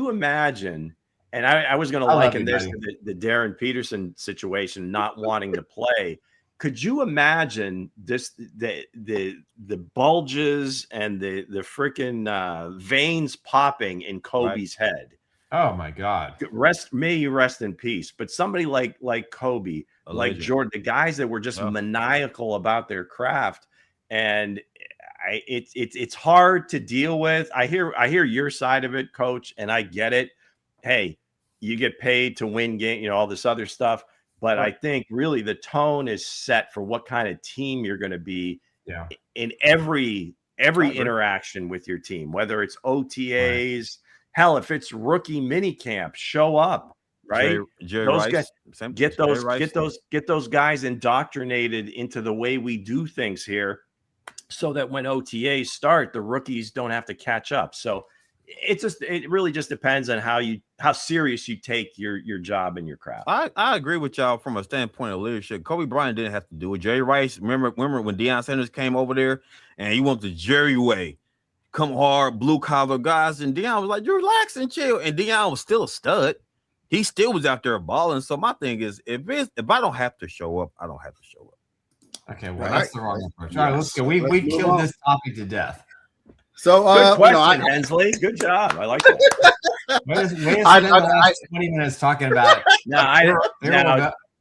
imagine? And I was going to liken this to the Darren Peterson situation, not wanting to play. Could you imagine this? The bulges and the freaking veins popping in Kobe's head. Oh my God! May you rest in peace. But somebody like Kobe, like Jordan, the guys that were just maniacal about their craft, and it's hard to deal with. I hear your side of it, Coach, and I get it. Hey, you get paid to win game, all this other stuff. But I think really the tone is set for what kind of team you're going to be in every interaction with your team, whether it's OTAs. Right. Hell, if it's rookie mini camp, show up, right? Get those guys indoctrinated into the way we do things here, so that when OTAs start, the rookies don't have to catch up. So it really just depends on how serious you take your job and your craft. I agree with y'all from a standpoint of leadership. Kobe Bryant didn't have to do it. Jerry Rice, remember when Deion Sanders came over there and he went the Jerry way. Come hard, blue collar guys, and Deion was like, "You relax and chill." And Deion was still a stud. He still was out there balling. So my thing is, if I don't have to show up, I don't have to show up. Okay, well that's the wrong approach. All right, let's go. We killed this topic to death. So, good question, Hensley. Good job. I like that. I 20 minutes talking about.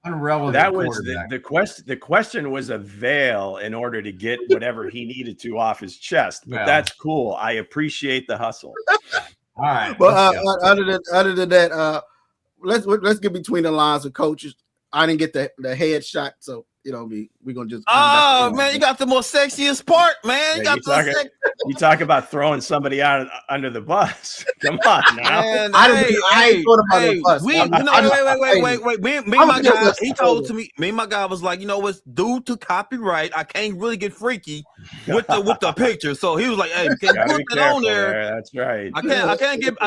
Unrelevant. That was the question. The question was a veil in order to get whatever he needed to off his chest. But that's cool. I appreciate the hustle. All right. But other than that, let's get between the lines of coaches. I didn't get the headshot, so we're gonna just. Oh man, you got the most sexiest part, man. You talk about throwing somebody out under the bus. Come on now. Man, I ain't thought about the bus. Wait. Me and my guy, he told to me. Me and my guy was like, what's due to copyright. I can't really get freaky with the picture. So he was like, hey, can you put that on there? That's right. I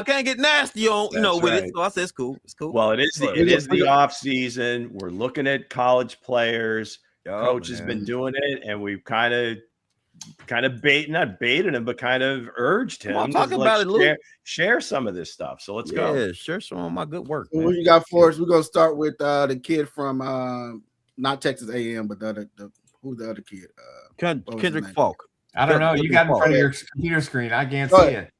can't get nasty on with it. So I said it's cool. It's cool. Well, it is the off season. We're looking at college players. Coach has been doing it, and we've kind of not baited him, but kind of urged him to share some of this stuff. So let's go. Yeah, share some of my good work. What you got for us? We're gonna start with the kid from not Texas A&M, but who's the other kid? Kendrick Falk. I don't know. You got in front of your computer screen. I can't see it.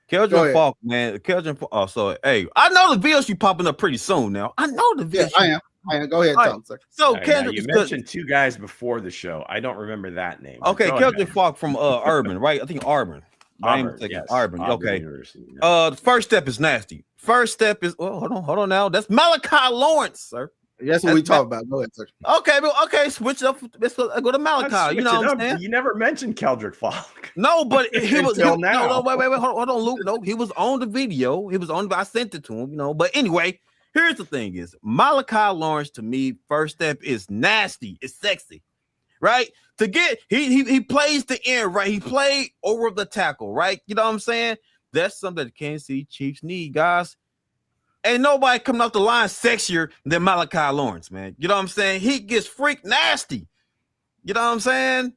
Kendrick Falk, man. So hey, I know the videos you popping up pretty soon now. I know the videos. Yeah, I am. Go ahead, talk, sir. So Kendrick, you mentioned two guys before the show. I don't remember that name. Okay, Kendrick Falk from Urban, right? I think Auburn. Yes. Auburn. Okay. The first step is nasty. First step is hold on now. That's Malachi Lawrence, sir. That's what we talk about. Go ahead, sir. Okay, switch up. Let's go to Malachi. You know what I'm saying? You never mentioned Kendrick Falk. No, but he was no, wait, hold on, Luke. No, he was on the video. I sent it to him, But anyway. Here's the thing is Malachi Lawrence to me, first step is nasty. It's sexy, right? To get he plays the end, right? He played over the tackle, right? You know what I'm saying? That's something that Kansas City Chiefs need, guys. Ain't nobody coming off the line sexier than Malachi Lawrence, man. You know what I'm saying? He gets freak nasty. You know what I'm saying?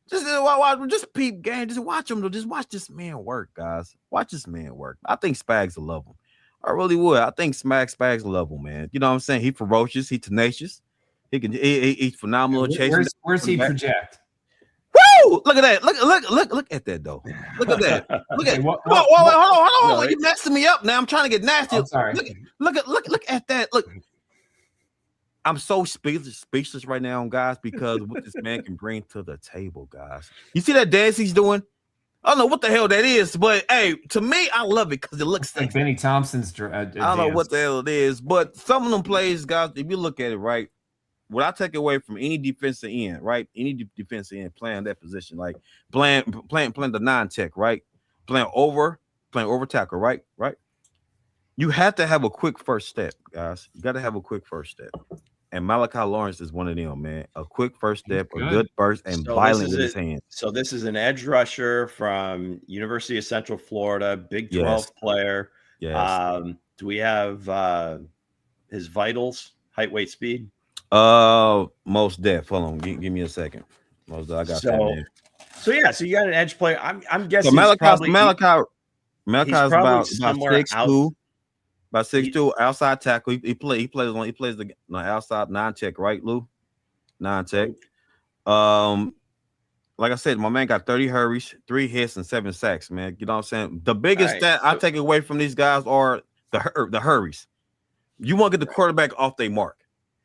Just peep game. Just watch him. Just watch this man work, guys. Watch this man work. I think Spags will love him. I really would. I think Spags level, man. You know what I'm saying? He ferocious. He tenacious. He's phenomenal. Where's he project? Woo! Look at that. Look at that though. Look at that. Look at. Hold on. You're messing me up now. I'm trying to get nasty. I'm sorry. Look at that. Look. I'm so speechless right now, guys, because what this man can bring to the table, guys. You see that dance he's doing? I don't know what the hell that is, but hey, to me, I love it because it looks like Benny Thompson's. I don't know what the hell it is, but some of them plays, guys, if you look at it, right, what I take away from any defensive end, right, any defensive end playing that position, like playing the non-tech, right, playing over tackle, right, you have to have a quick first step, guys. You got to have a quick first step. And Malachi Lawrence is one of them, man. A quick first step, a good burst, and violent with his hands. So this is an edge rusher from University of Central Florida, Big 12 player. Yes. Do we have his vitals, height, weight, speed? Most def. Hold on, give me a second. I got that, man. So you got an edge player. I'm guessing. So Malachi's about 6'2". About 6'2", outside tackle. He plays the outside non-tech, right, Lou? Non-tech. Like I said, my man got 30 hurries, 3 hits, and 7 sacks, man. You know what I'm saying? The biggest stat I take away from these guys are the hurries. You want to get the quarterback off their mark,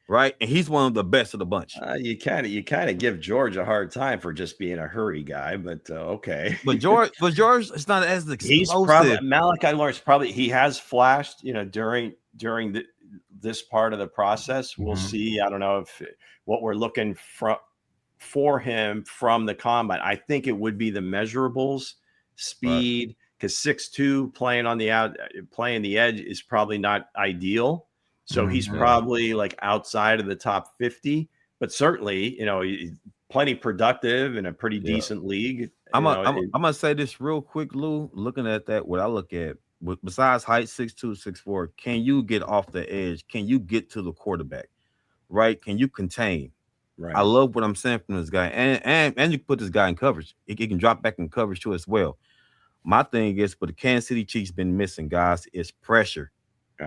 right? And he's one of the best of the bunch. You kind of give George a hard time for just being a hurry guy, but okay. But George is not as explosive. He's probably Malachi Lawrence. He has flashed, during this part of the process. We'll see. I don't know what we're looking for him from the combine. I think it would be the measurables, speed, because 6'2" playing the edge is probably not ideal. So he's probably like outside of the top 50, but certainly, plenty productive in a pretty decent league. I'm gonna say this real quick, Lou. Looking at that, what I look at, besides height, 6'2", 6'4", can you get off the edge? Can you get to the quarterback? Right? Can you contain? Right. I love what I'm saying from this guy, and you can put this guy in coverage. He can drop back in coverage too as well. My thing is, what the Kansas City Chiefs been missing, guys, is pressure.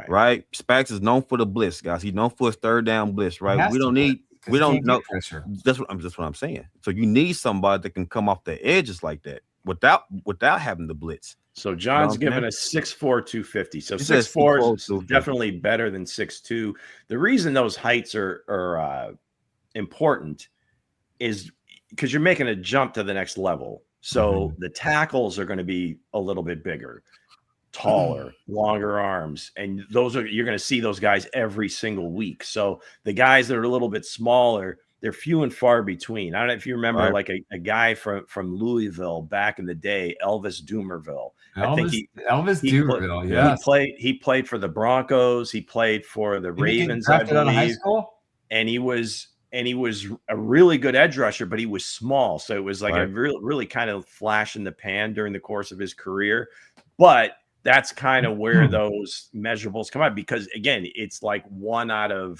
Right. Spags is known for the blitz, guys. He's known for his third down blitz, right? We don't know pressure. That's what I'm saying. So you need somebody that can come off the edges like that. without having the blitz. So John's given us 6'4", 250. So 6'4" is definitely better than 6'2". The reason those heights are important is because you're making a jump to the next level. So the tackles are going to be a little bit bigger, taller, longer arms, and you're going to see those guys every single week. So the guys that are a little bit smaller, they're few and far between. I don't know if you remember, like a guy from Louisville back in the day, Elvis Dumervil. Elvis Dumervil, yeah. He played for the Broncos. He played for the Ravens, I believe. Out of high school? And he was a really good edge rusher, but he was small. So it was like a really kind of flash in the pan during the course of his career. But that's kind of where those measurables come out, because again, it's like 1 out of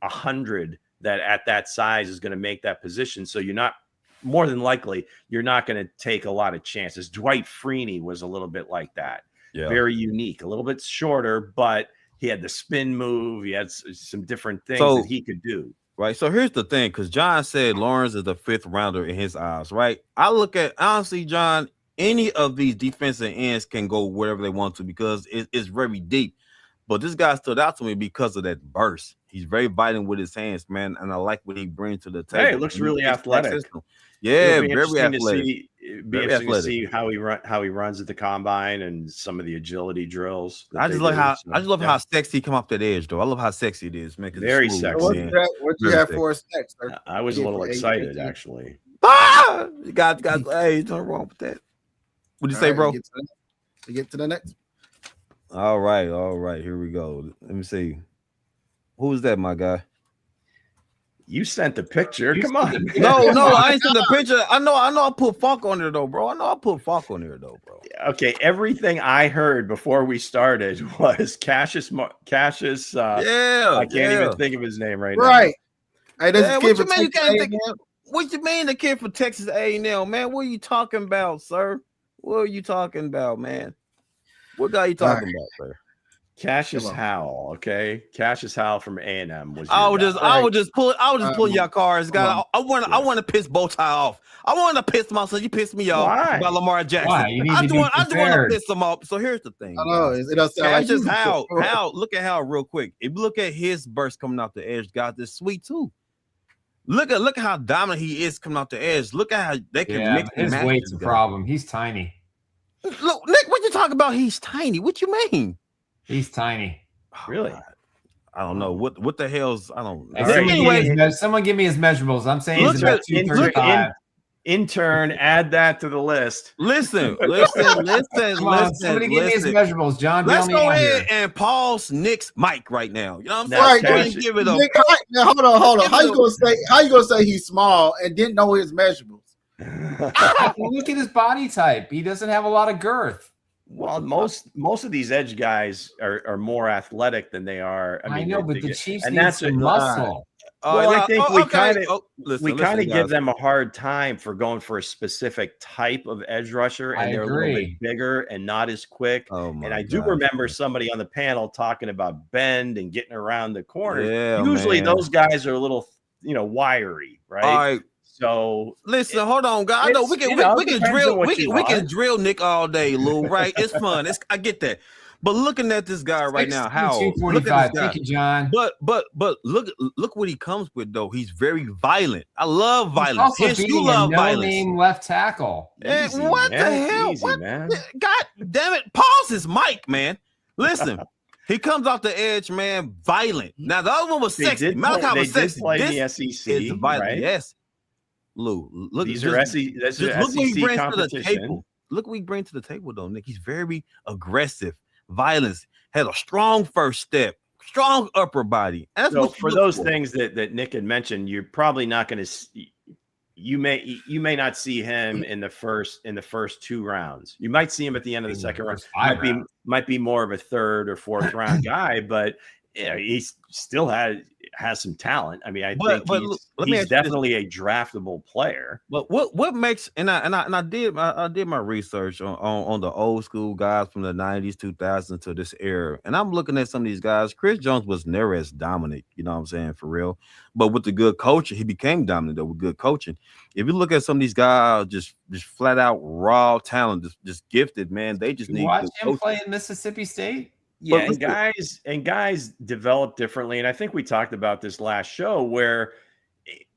100 that at that size is going to make that position. So you're not, more than likely, you're not going to take a lot of chances. Dwight Freeney was a little bit like that. Yeah. Very unique, a little bit shorter, but he had the spin move. He had some different things that he could do. Right. So here's the thing, because John said Lawrence is the 5th rounder in his eyes, right? I look at, honestly, John, any of these defensive ends can go wherever they want to, because it's very deep. But this guy stood out to me because of that burst. He's very violent with his hands, man, and I like what he brings to the table. Hey, it looks really athletic. Yeah, very athletic. It'd be interesting to see how he runs at the combine and some of the agility drills. I just love how sexy he come off that edge, though. I love how sexy it is, man. Very sexy. What you have for us next, sir? I was a little excited, actually. You got, hey, nothing wrong with that. What'd you say, bro? Get to the next. All right. Here we go. Let me see. Who's that, my guy? You sent the picture. Come on. No, I ain't sent the picture. I know I put Falk on there, though, bro. Okay, everything I heard before we started was Cassius. I can't even think of his name right now. Right. Hey, what you mean you can't think? What you mean the kid for Texas A&M, man? What are you talking about, sir? What are you talking about, man? What guy are you talking about, sir? Cassius Howell, okay. Cassius Howell from A&M was. I was just pulling your cards, guys. I want to piss Bow Tie off. I want to piss him off. So you pissed me off about Lamar Jackson. I just want to piss him off. So here's the thing. I know. Cassius Howell. Look at Howell real quick. If you look at his burst coming off the edge, God, this sweet too. Look at how dominant he is coming off the edge. Look at how they can mix his weight's a problem. He's tiny. Look, Nick, what you talking about? He's tiny. What you mean? He's tiny. Really? I don't know. What the hell's I don't know. Anyway, someone give me his measurables. I'm saying he's about 235. Intern, add that to the list. Listen. Come on, somebody give me his measurables, John. Let's go ahead and pause Nick's mic right now. You know what I'm saying? Give it up. Nick, now, hold on. How you gonna say he's small and didn't know his measurables? Look at his body type. He doesn't have a lot of girth. Well, most of these edge guys are more athletic than they are. I know, but the Chiefs need some muscle. Well, I think we kind of give them a hard time for going for a specific type of edge rusher, and they're a little bit bigger and not as quick. And I do remember somebody on the panel talking about bend and getting around the corner. Yeah, usually those guys are a little, wiry, right? All right. So listen, hold on, guys. I know we can drill Nick all day, Lou. Right? It's fun. I get that. But looking at this guy right now, how look at this guy. Thank you, John. But look what he comes with though. He's very violent. I love violence. He's also beating a no-name left tackle. Easy, what the hell? Easy, man. God damn it! Pause his mic, man. Listen. He comes off the edge, man, violent. Now the other one was sexy. Malachi was sexy. Play the SEC, is violent, right? Yes. Lou, look. These are SEC. Look what he brings to the table. Look what he brings to the table, though, Nick. He's very aggressive. Violence, had a strong first step, strong upper body. And that's so for those things that Nick had mentioned, you're probably not going to see. You may not see him in the first 2 rounds. You might see him at the end of the second round. Might be more of a 3rd or 4th round guy, but he still has has some talent. I mean, I But think he's definitely a draftable player. But what makes I did my research on the old school guys from the 90s, 2000s to this era, and I'm looking at some of these guys. Chris Jones was never as dominant, you know what I'm saying, for real. But with the good coaching, he became dominant though with good coaching. If you look at some of these guys, just flat out raw talent, just gifted, man. They just need watch good him coaching. play in Mississippi State. Yeah, and guys develop differently. And I think we talked about this last show where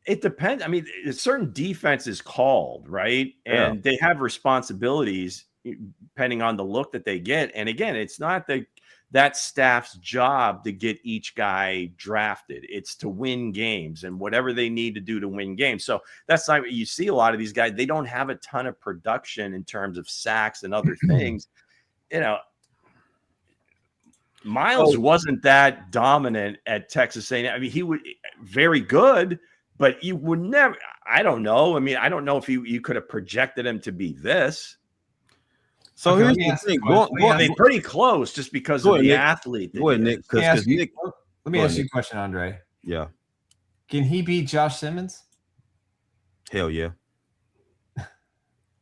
it depends. I mean, certain defense is called, right? Yeah. And they have responsibilities depending on the look that they get. And again, it's not that staff's job to get each guy drafted. It's to win games and whatever they need to do to win games. So that's not, you see a lot of these guys, they don't have a ton of production in terms of sacks and other things. You know, Miles wasn't that dominant at Texas A&M. I mean, he was very good, but you would never, I don't know. I mean, I don't know if you could have projected him to be this. So here's the thing. They're pretty close just because of the athlete. Go ahead, Nick. Let me ask you a question, Andre. Yeah. Can he beat Josh Simmons? Hell yeah.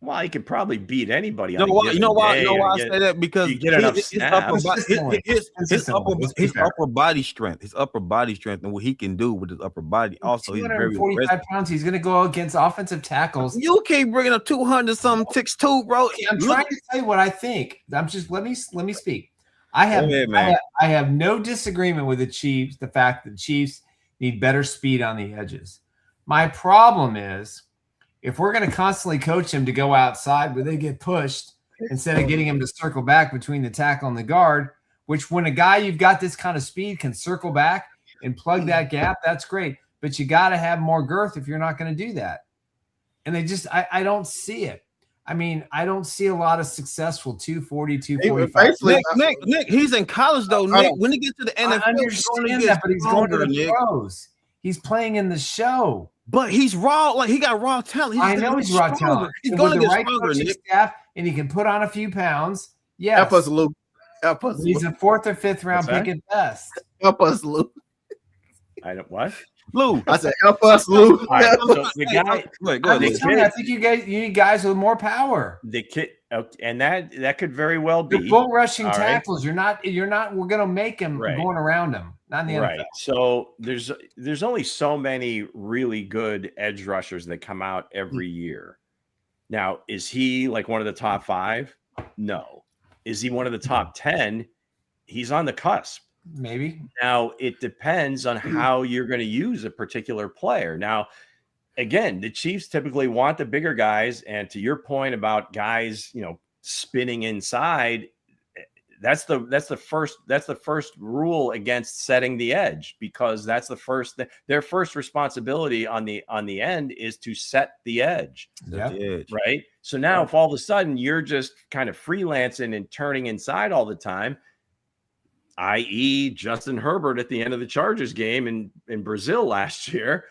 Well, he could probably beat anybody. You know why I say that? Because you get enough snaps. His upper body strength, and what he can do with his upper body. Also, he's very 245 pounds. He's going to go against offensive tackles. You keep bringing up 200 something 6'2", bro. I'm trying to tell you what I think. I'm just let me speak. I have no disagreement with the Chiefs. The fact that the Chiefs need better speed on the edges. My problem is, if we're going to constantly coach him to go outside where they get pushed instead of getting him to circle back between the tackle and the guard, which when a guy you've got this kind of speed can circle back and plug that gap, that's great. But you got to have more girth if you're not going to do that. And I don't see it. I mean, I don't see a lot of successful 240, 245. Nick, he's in college though. Nick, when he gets to the NFL, I understand that, but he's going to the pros. He's playing in the show. But he's raw, like he got raw talent. I know he's raw talent. He's going to get stronger, Nick. Staff, and he can put on a few pounds. Yes. Help us, Luke. Help us. He's a 4th or 5th round pick at best. Help us, Luke. I don't what? Lou. I said, help us, Luke. Right, so the guy, I think you need guys with more power. The kid, and that could very well be. The bull rushing tackles. Right. You're not. We're going to make him going around him. Not in the NFL. So there's only so many really good edge rushers that come out every year. Now, is he like one of the top 5? No. Is he one of the top 10? He's on the cusp. Maybe. Now, it depends on how you're going to use a particular player. Now, again, the Chiefs typically want the bigger guys. And to your point about guys, spinning inside, that's the first rule against setting the edge, because that's their first responsibility on the end is to set the edge. Yeah. Right. So now if all of a sudden you're just kind of freelancing and turning inside all the time, i.e. Justin Herbert at the end of the Chargers game in Brazil last year,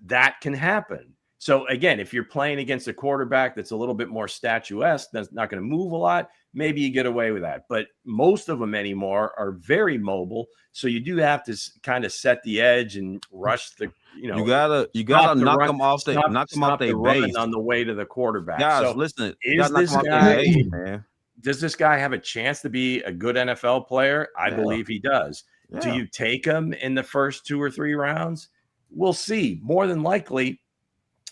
that can happen. So again, if you're playing against a quarterback that's a little bit more statuesque, that's not going to move a lot, maybe you get away with that. But most of them anymore are very mobile, so you do have to kind of set the edge and rush the. You gotta knock them off their base on the way to the quarterback. Guys, so listen, is this guy? Man. Does this guy have a chance to be a good NFL player? I believe he does. Yeah. Do you take him in the first 2 or 3 rounds? We'll see. More than likely,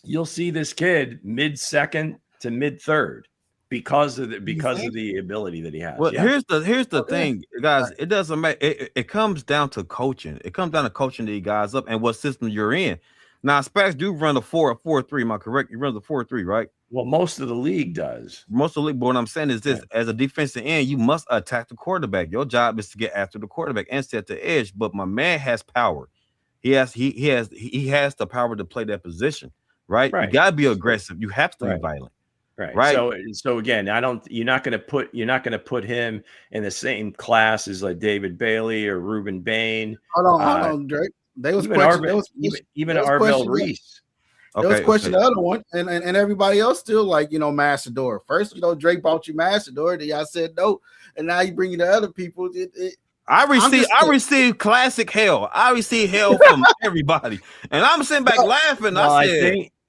you'll see this kid mid-second to mid-third because of the ability that he has. Well, here's the thing, guys. It doesn't matter. It comes down to coaching. It comes down to coaching these guys up and what system you're in. Now, Spags do run a 4-3. Am I correct? He runs a 4-3, right? Well, most of the league does. Most of the league. But what I'm saying is this: as a defensive end, you must attack the quarterback. Your job is to get after the quarterback and set the edge. But my man has power. He has the power to play that position. Right? You gotta be aggressive. You have to be violent. Right. So again, you're not gonna put him in the same class as like David Bailey or Ruben Bain. Hold on, Drake. They was even Arvell Reese. There was question the other one, and everybody else still like, Massador. First, Drake bought you Massador, then y'all said no, and now you bring the other people. I receive classic hell. I receive hell from everybody, and I'm sitting back laughing. Well,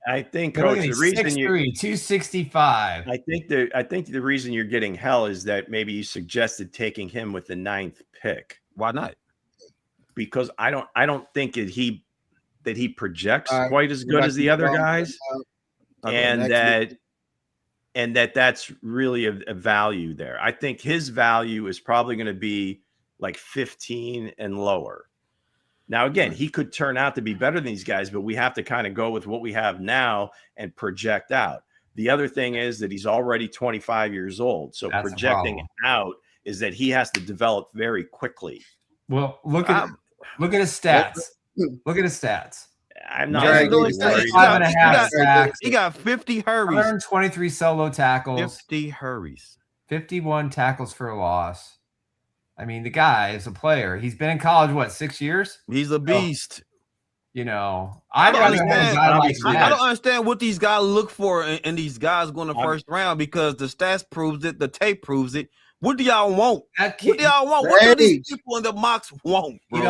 I think, Coach, the reason 6'3", 265. I think the reason you're getting hell is that maybe you suggested taking him with the 9th pick. why not? Because I don't think that he projects quite as good as the other guys, and that's really a value there. I think his value is probably going to be like 15 and lower. Now, again, he could turn out to be better than these guys, but we have to kind of go with what we have now and project out. The other thing is that he's already 25 years old. So that's projecting out is that he has to develop very quickly. Well, look at his stats. Look at his stats. I'm not. He got 50 hurries, 123 solo tackles, 50 hurries, 51 tackles for a loss. I mean, the guy is a player. He's been in college, what, 6 years? He's a beast. You know, I don't understand what these guys look for in these guys going the first round, because the stats proves it, the tape proves it. What do y'all want? What do y'all want? What do these people in the mocks want? Bro? He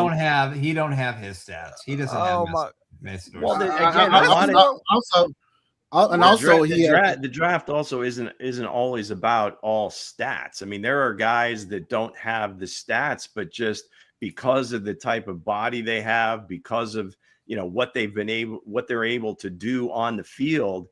don't have his stats. He doesn't have his well, the draft also isn't always about all stats. I mean, there are guys that don't have the stats, but just because of the type of body they have, because of what they're able to do on the field,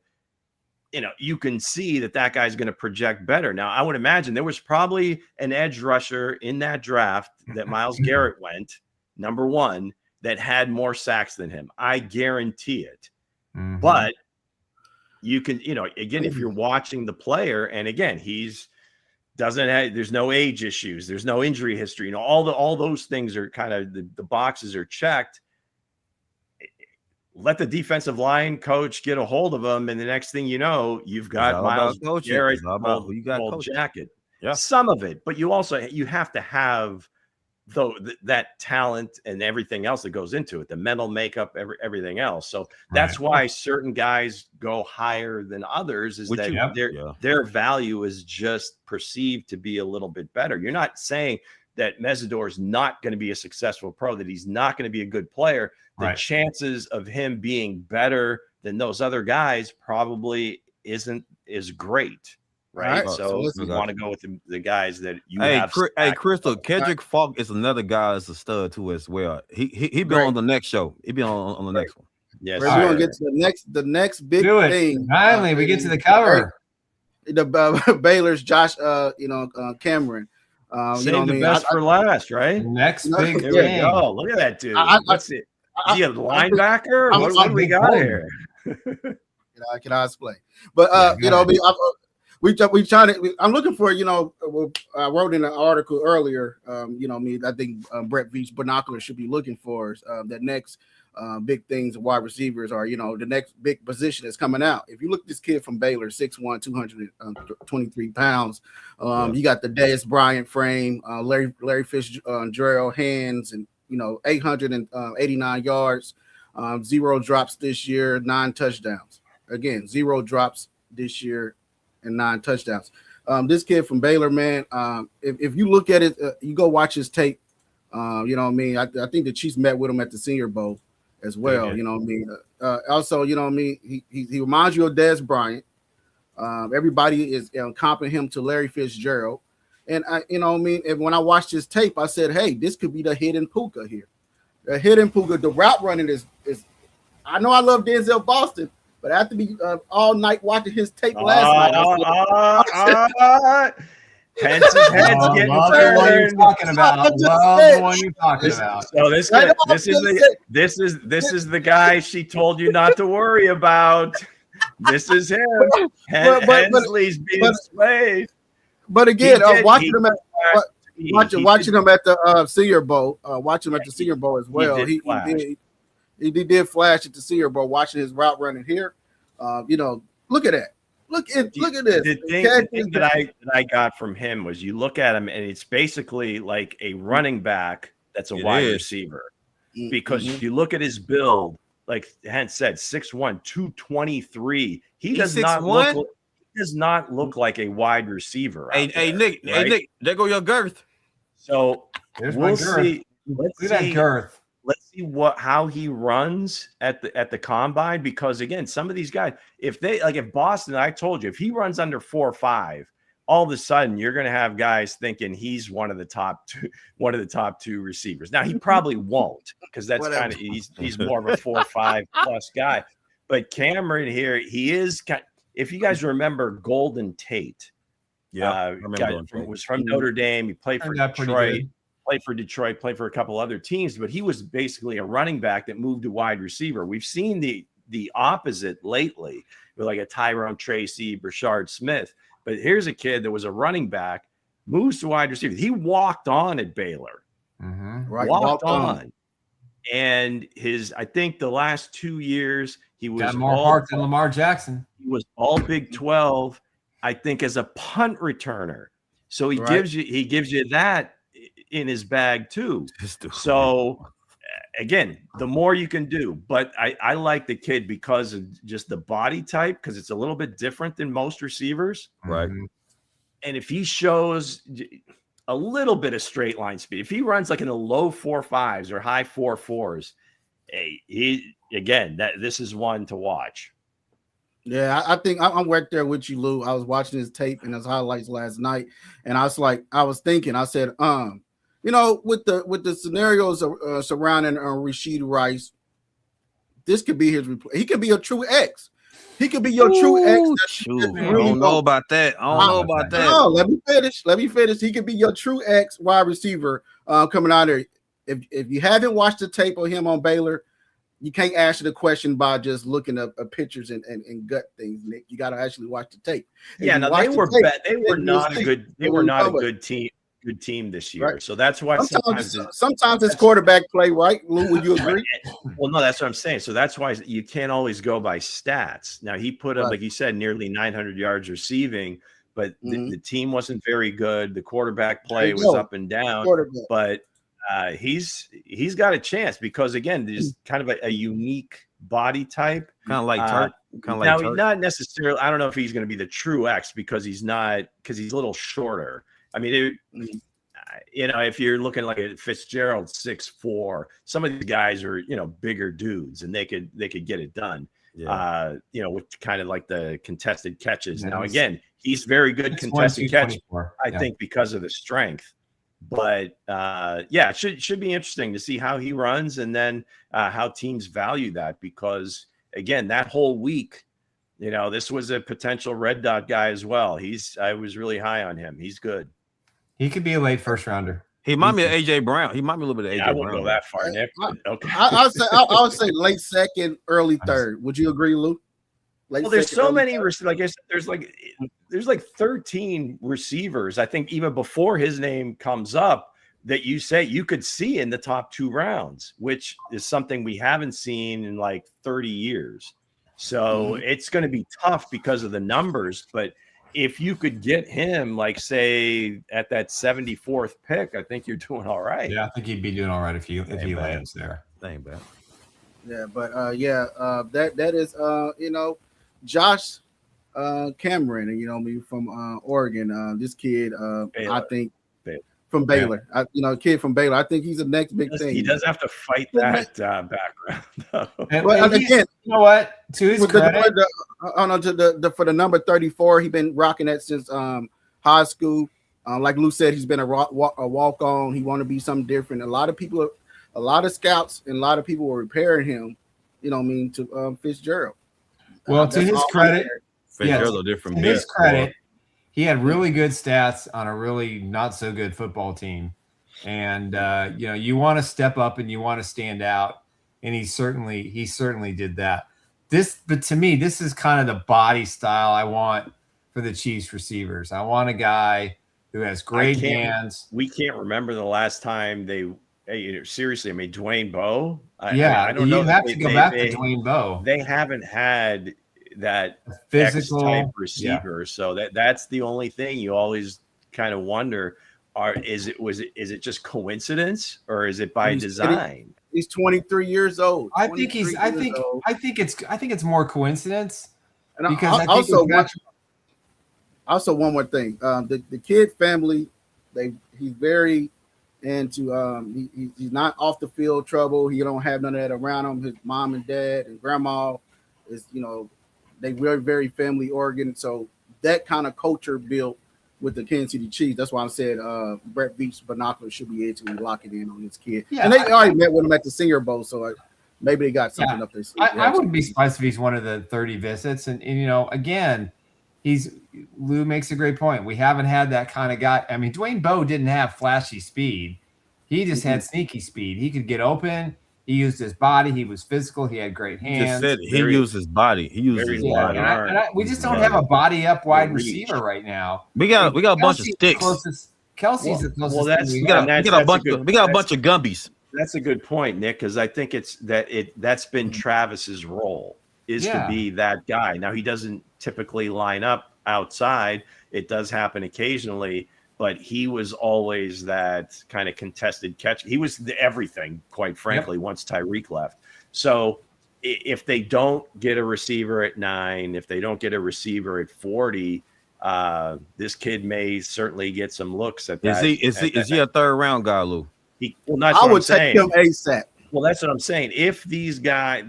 you can see that guy's going to project better. Now, I would imagine there was probably an edge rusher in that draft that Myles Garrett went number 1 that had more sacks than him. I guarantee it. Mm-hmm. But you can, again, if you're watching the player, and again, there's no age issues, there's no injury history, all those things are kind of the boxes are checked. Let the defensive line coach get a hold of them, and the next thing you know, you've got Myles Garrett gold jacket. Yeah. Some of it, but you have to have that talent and everything else that goes into it, the mental makeup, everything else. So that's why certain guys go higher than others, is their value is just perceived to be a little bit better. You're not saying that Mesidor is not going to be a successful pro, that he's not going to be a good player. The chances of him being better than those other guys probably isn't as great. Right. So we want to go with the guys that you have. Crystal, Kendrick Falk is another guy that's a stud too as well. He be on the next show. He be on the next one. Yes. We're going to get to the next big thing. Finally, we get to the cover. The Baylor's Josh, Cameron. Save the best for last, right? Next big thing. We go. Look at that dude. What's it? Is he a linebacker? What do we got here? Can I explain? But we trying to. I'm looking for. I wrote in an article earlier. I think Brett Veach Binoculars should be looking for the next big things. Wide receivers are the next big position that's coming out. If you look at this kid from Baylor, 6'1", 223 pounds. You got the Dez Bryant frame, Larry Fitzgerald hands, and 889 yards, 0 drops this year, 9 touchdowns. Again, 0 drops this year and 9 touchdowns. This kid from Baylor, man, if you look at it, you go watch his tape. I think the Chiefs met with him at the Senior Bowl as well. Also, he reminds you of Dez Bryant. Everybody is comparing him to Larry Fitzgerald. And and when I watched his tape, I said, hey, this could be the hidden Puka here. The hidden Puka, the route running is I know I love Denzel Boston, but I have to be all night watching his tape last night. Hense's head's getting turned. What you're talking about. The one you're talking about. So this is the guy she told you not to worry about. This is him. Hensley's being swayed. But again, watching him at the Senior Bowl, watching him at the Senior Bowl as well. He did flash at the Senior Bowl. Watching his route running here, look at that. Look at this. The thing that I got from him was you look at him and it's basically like a running back that's a wide receiver, because you look at his build, like Hense said, 6'1", 223. He does not look like a wide receiver. Hey, Nick, there go your girth. So There's we'll my girth. see. Look at that girth. Let's see how he runs at the combine, because again, some of these guys, if Boston, I told you, if he runs under 4.5, all of a sudden you're going to have guys thinking he's one of the top two receivers. Now he probably won't, because that's kind of he's more of a 4.5 plus guy. But Cameron here, he is. If you guys remember Golden Tate, was from Notre Dame. He played for Detroit. Played for a couple other teams, but he was basically a running back that moved to wide receiver. We've seen the opposite lately with like a Tyrone Tracy, Brashard Smith. But here's a kid that was a running back, moves to wide receiver. He walked on at Baylor. Right, walked on. And I think the last 2 years, he was got more heart than Lamar Jackson. He was all Big 12, I think, as a punt returner. So he gives you that in his bag too. So again, the more you can do, but I like the kid because of just the body type, because it's a little bit different than most receivers. Right. And if he shows a little bit of straight line speed, if he runs like in the low 4.5s or high 4.4s, this is one to watch. Yeah, I think I'm right there with you, Lou. I was watching his tape and his highlights last night, and I said, with the scenarios surrounding Rashid Rice, this could be his replay. He could be a true X. He could be your true X. I don't know about that. No, let me finish. He could be your true X wide receiver coming out there. If you haven't watched the tape of him on Baylor, you can't answer the question by just looking up pictures and gut things, Nick. You got to actually watch the tape. They were not a good team. Good team this year, right? So that's why sometimes it's quarterback play, right? Lou, would you agree? Well, no, that's what I'm saying. So that's why you can't always go by stats. Now he put up, like you said, nearly 900 yards receiving, but the team wasn't very good. The quarterback play was up and down, but he's got a chance because again, there's kind of a unique body type, kind of like Turk. Not necessarily. I don't know if he's going to be the true X because he's a little shorter. I mean, if you're looking like a Fitzgerald 6'4", some of these guys are, bigger dudes and they could get it done. Yeah. With kind of like the contested catches. Now, again, he's very good contested catch, I think, because of the strength. But it should be interesting to see how he runs and then how teams value that because, again, that whole week, this was a potential red dot guy as well. I was really high on him. He's good. He could be a late first rounder. He might be an AJ Brown. He might be a little bit of AJ Brown. I won't go that far, Nick. Okay. I would say late second, early third. Would you agree, Lou? There's so many. Like I said, there's like 13 receivers. I think even before his name comes up, that you could see in the top 2 rounds, which is something we haven't seen in like 30 years. So it's going to be tough because of the numbers, but if you could get him, like say at that 74th pick, I think you're doing all right. Yeah, I think he'd be doing all right if he lands there. Ain't bad. Yeah, but that is Josh Cameron, from Oregon. This kid, I think from Baylor. Kid from Baylor. I think he's the next big thing. He does have to fight that background. But again, you know what? To his credit, for the number 34, he's been rocking that since high school. Like Lou said, he's been a walk on. He want to be something different. A lot of scouts and a lot of people were repairing him. To Fitzgerald. Well, to his credit, Fitzgerald's a different. To his credit, he had really good stats on a really not so good football team, and you want to step up and you want to stand out, and he certainly did that. But to me, this is kind of the body style I want for the Chiefs receivers. I want a guy who has great hands. We can't remember the last time seriously. I mean, Dwayne Bowe. I don't know. You have to go back to Dwayne Bowe. They haven't had that physical type receiver, so that's the only thing you always kind of wonder: is it just coincidence or is it by design? He's 23 years old. I think it's more coincidence. And because also one more thing, the kid family, he's very and to he's not off the field trouble. He don't have none of that around him. His mom and dad and grandma is, they very, very family oriented. So that kind of culture built with the Kansas City Chiefs. That's why I said Brett Veach's binoculars should be able to lock it in on this kid. Yeah, and they already met with him at the Senior Bowl, so maybe they got something up there. I wouldn't be surprised if he's one of the 30 visits. And again, Lou makes a great point. We haven't had that kind of guy. I mean, Dwayne Bowe didn't have flashy speed. He just had sneaky speed. He could get open. He used his body. He was physical. He had great hands. He used his body. He used his body. We just don't have a body up wide receiver right now. We got a bunch of sticks. Kelsey's the closest. Well, we got a bunch of Gumbies. That's a good point, Nick, because I think that's been Travis's role to be that guy. Now he doesn't typically line up outside. It does happen occasionally. But he was always that kind of contested catch. He was everything, quite frankly, once Tyreek left. So if they don't get a receiver at 9, if they don't get a receiver at 40, this kid may certainly get some looks at that. Is he a third round guy, Lou? I would take him ASAP. Well, that's what I'm saying. If these guys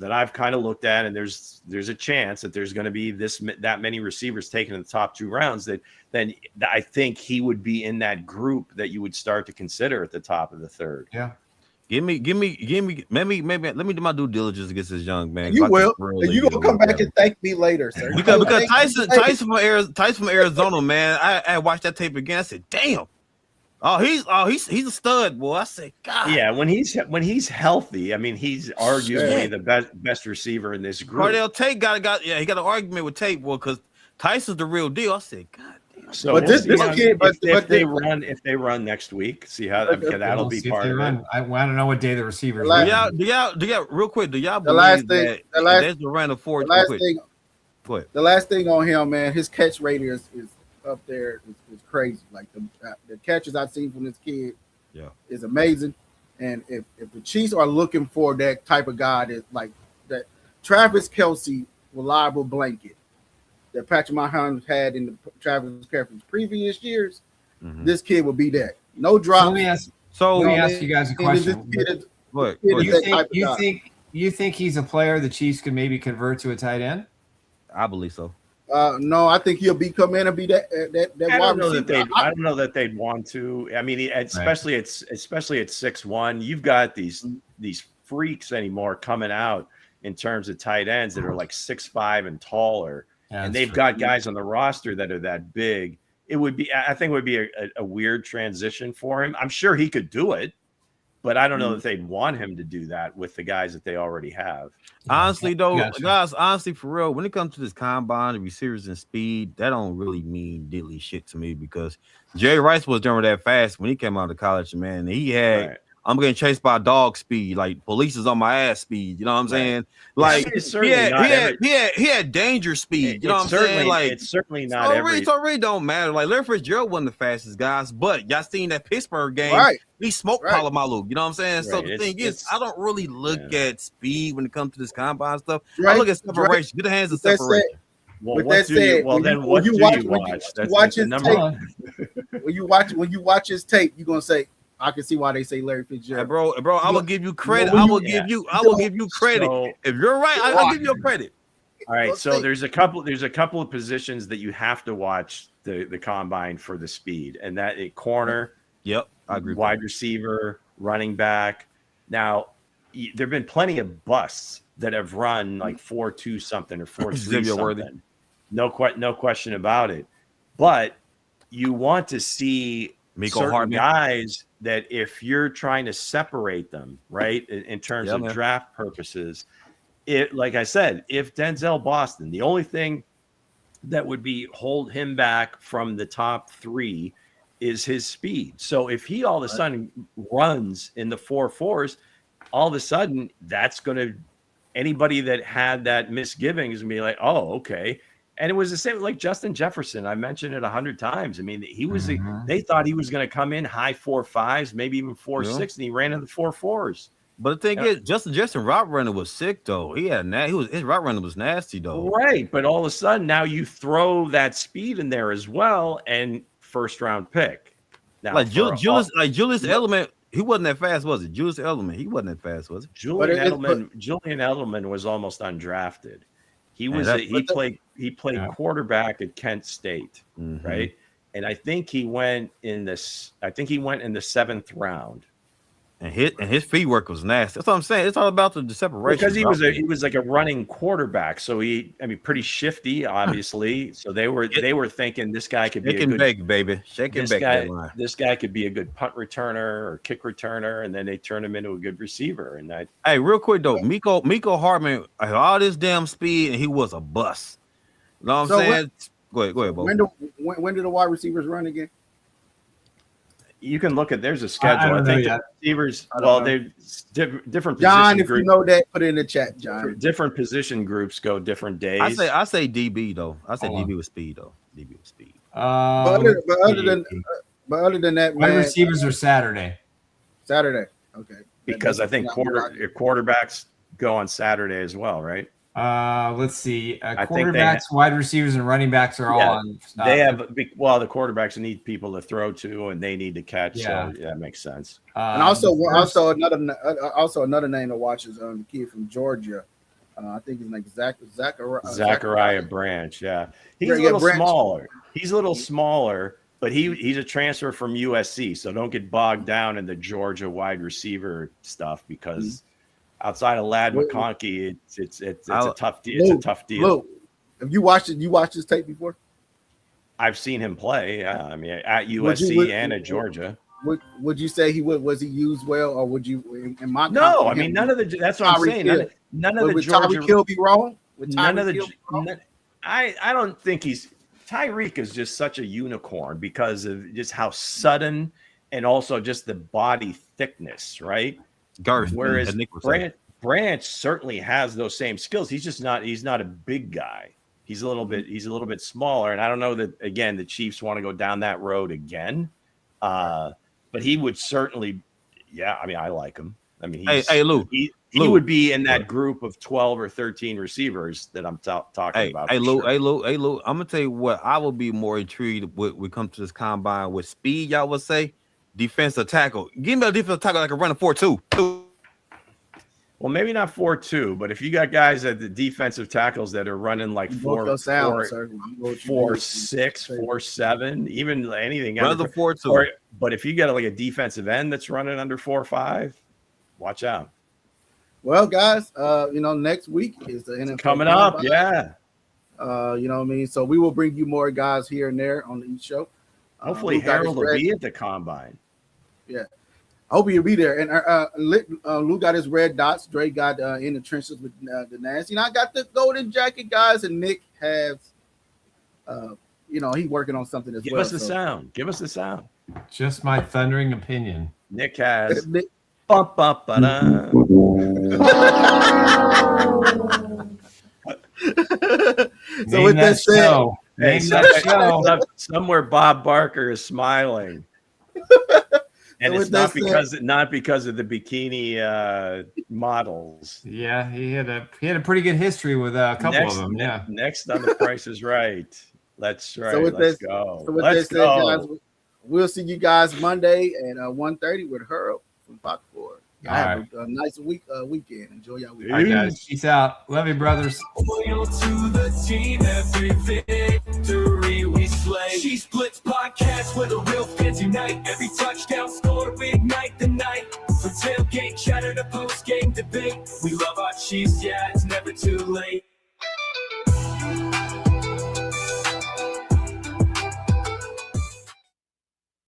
that I've kind of looked at, and there's a chance that there's going to be that many receivers taken in the top 2 rounds, then I think he would be in that group that you would start to consider at the top of the 3rd. Yeah. Give me. Maybe. Let me do my due diligence against this young man. You will. And you gonna come back and thank me later, sir. Because Tyson from Arizona, man. I watched that tape again. I said, damn. He's a stud, boy. I said, God. Yeah, when he's healthy, I mean, he's arguably the best receiver in this group. Cardell Tate got he got an argument with Tate, boy, because Tyson's the real deal. I said, God damn. So but this kid, if they run next week, see how that'll be part of it. I don't know what day the receivers. Do y'all real quick? Do y'all believe that there's a run of 4? The last thing on him, man, his catch rate is up there is crazy. Like the catches I've seen from this kid is amazing. And if the Chiefs are looking for that type of guy that like that Travis Kelce reliable blanket that Patrick Mahomes had in the Travis Kelce's previous years, this kid will be that. No drop. Let me ask you guys a question. You think he's a player the Chiefs could maybe convert to a tight end? I believe so. No, I think he'll come in and be that. I don't know that they'd want to. I mean, especially at 6'1", you've got these freaks anymore coming out in terms of tight ends that are like 6'5" and taller, and they've got guys on the roster that are that big. I think it would be a weird transition for him. I'm sure he could do it, but I don't know if they'd want him to do that with the guys that they already have. Honestly, though, guys, for real, when it comes to this combine, the receivers and speed, that don't really mean diddly shit to me because Jerry Rice was doing that fast when he came out of college, man. He had, I'm getting chased by dog speed, like police is on my ass speed. You know what I'm saying? Like he had danger speed. You know what I'm saying? Like it's certainly not every. It really don't matter. Like Larry Fitzgerald wasn't the fastest guys, but y'all seen that Pittsburgh game? He smoked Palomalu. You know what I'm saying? So the thing is, I don't really look at speed when it comes to this combine stuff. I look at separation. Get the hands of separation. Well, what do you watch his tape, you're gonna say, I can see why they say Larry Fitzgerald. Bro, I will give you credit. I will give you credit. So, if you're right, I'll give you credit. All right. So there's a couple of positions that you have to watch the combine for the speed, and that corner. Yep, I agree. Wide receiver, running back. Now, there've been plenty of busts that have run like 4.2 something or 4.3 something. No question about it. But you want to see certain guys that if you're trying to separate them, right, in terms of draft purposes, like I said, if Denzel Boston, the only thing that would hold him back from the top 3 is his speed. So if he all of a sudden runs in the 4.4s, all of a sudden that's going to, anybody that had that misgiving is going to be like, oh, okay. And it was the same like Justin Jefferson. I mentioned it 100 times. I mean, he was they thought he was going to come in high 4.5s, maybe even 4.6, and he ran in the 4.4s. But the thing is, Justin route runner was sick though. His route runner was nasty though. Right, but all of a sudden now you throw that speed in there as well, and first round pick. Now, like Julius Edelman, he wasn't that fast, was it? Julius Edelman, he wasn't that fast, was it? Julian Edelman was almost undrafted. He played quarterback at Kent State, right? And I think he went in the 7th round. And his feet work was nasty. That's what I'm saying. It's all about the separation. Because he was like a running quarterback, so pretty shifty, obviously. So they were thinking this guy could be a good bake, baby. Shake and bake. This guy could be a good punt returner or kick returner, and then they turn him into a good receiver. And hey, real quick though, Miko Hartman had all this damn speed, and he was a bust. You know what I'm saying? Go ahead, Bo. When do the wide receivers run again? You can look at there's a schedule. I think the receivers. They're different. John, position if groups, you know that, put it in the chat. John, different position groups go different days. I say DB though. I say DB with speed though. DB with speed. But other than that, wide receivers are Saturday. Okay. Because I think quarterbacks go on Saturday as well, right? Let's see. Quarterbacks, wide receivers, and running backs are all on. They have the quarterbacks need people to throw to, and they need to catch. Yeah, so that makes sense. And also another name to watch is the kid from Georgia. I think his name is Zachariah Branch. Yeah, he's a little smaller. He's a little smaller, but he's a transfer from USC. So don't get bogged down in the Georgia wide receiver stuff because. Outside of Ladd McConkey, it's a tough deal. It's a tough deal. Luke, have you watched his tape before? I've seen him play. Yeah, at USC and at Georgia. Would you say was he used well, or would you? In my no, none of the. That's what I'm saying. None of the Georgia. Tyreek Hill be wrong? None of the. I don't think Tyreek is just such a unicorn because of just how sudden and also just the body thickness, right? Garth, whereas Branch certainly has those same skills. He's not a big guy. He's a little bit smaller. And I don't know that again, the Chiefs want to go down that road again. But he would certainly, I like him. Hey, Lou, he would be in that group of 12 or 13 receivers that I'm talking about. Hey, Lou, I'm gonna tell you what I would be more intrigued with when we come to this combine with speed, y'all would say. Defensive tackle. Give me a defensive tackle like a running 4.2. Well, maybe not 4.2, but if you got guys at the defensive tackles that are running like 4.6, 4.7, even anything under 4.2. But if you got like a defensive end that's running under 4.5, watch out. Well, guys, next week is the NFL coming up. Yeah. So we will bring you more guys here and there on each show. Hopefully Harold will be at the combine. Yeah, I hope he'll be there. And Lou got his red dots. Dre got in the trenches with the Nasty. I got the golden jacket, guys. And Nick has, he's working on something as well. Give us the sound. Give us the sound. Just my thundering opinion. Nick has. So with that said. Somewhere Bob Barker is smiling, and it's not because of the bikini models. Yeah, he had a pretty good history with a couple of them. Yeah. Next on The Price is Right. Let's go. So with that said, guys, we'll see you guys Monday at 1:30 with Harold from Fox 4. Have a nice weekend. Enjoy y'all weekend. All right, guys. Peace out. Love you, brothers. Loyal to the team, every victory we slay. Chiefs Blitz podcast where the real fans unite. Every touchdown score, we ignite the night. From tailgate chatter to post-game debate, we love our Chiefs, yeah.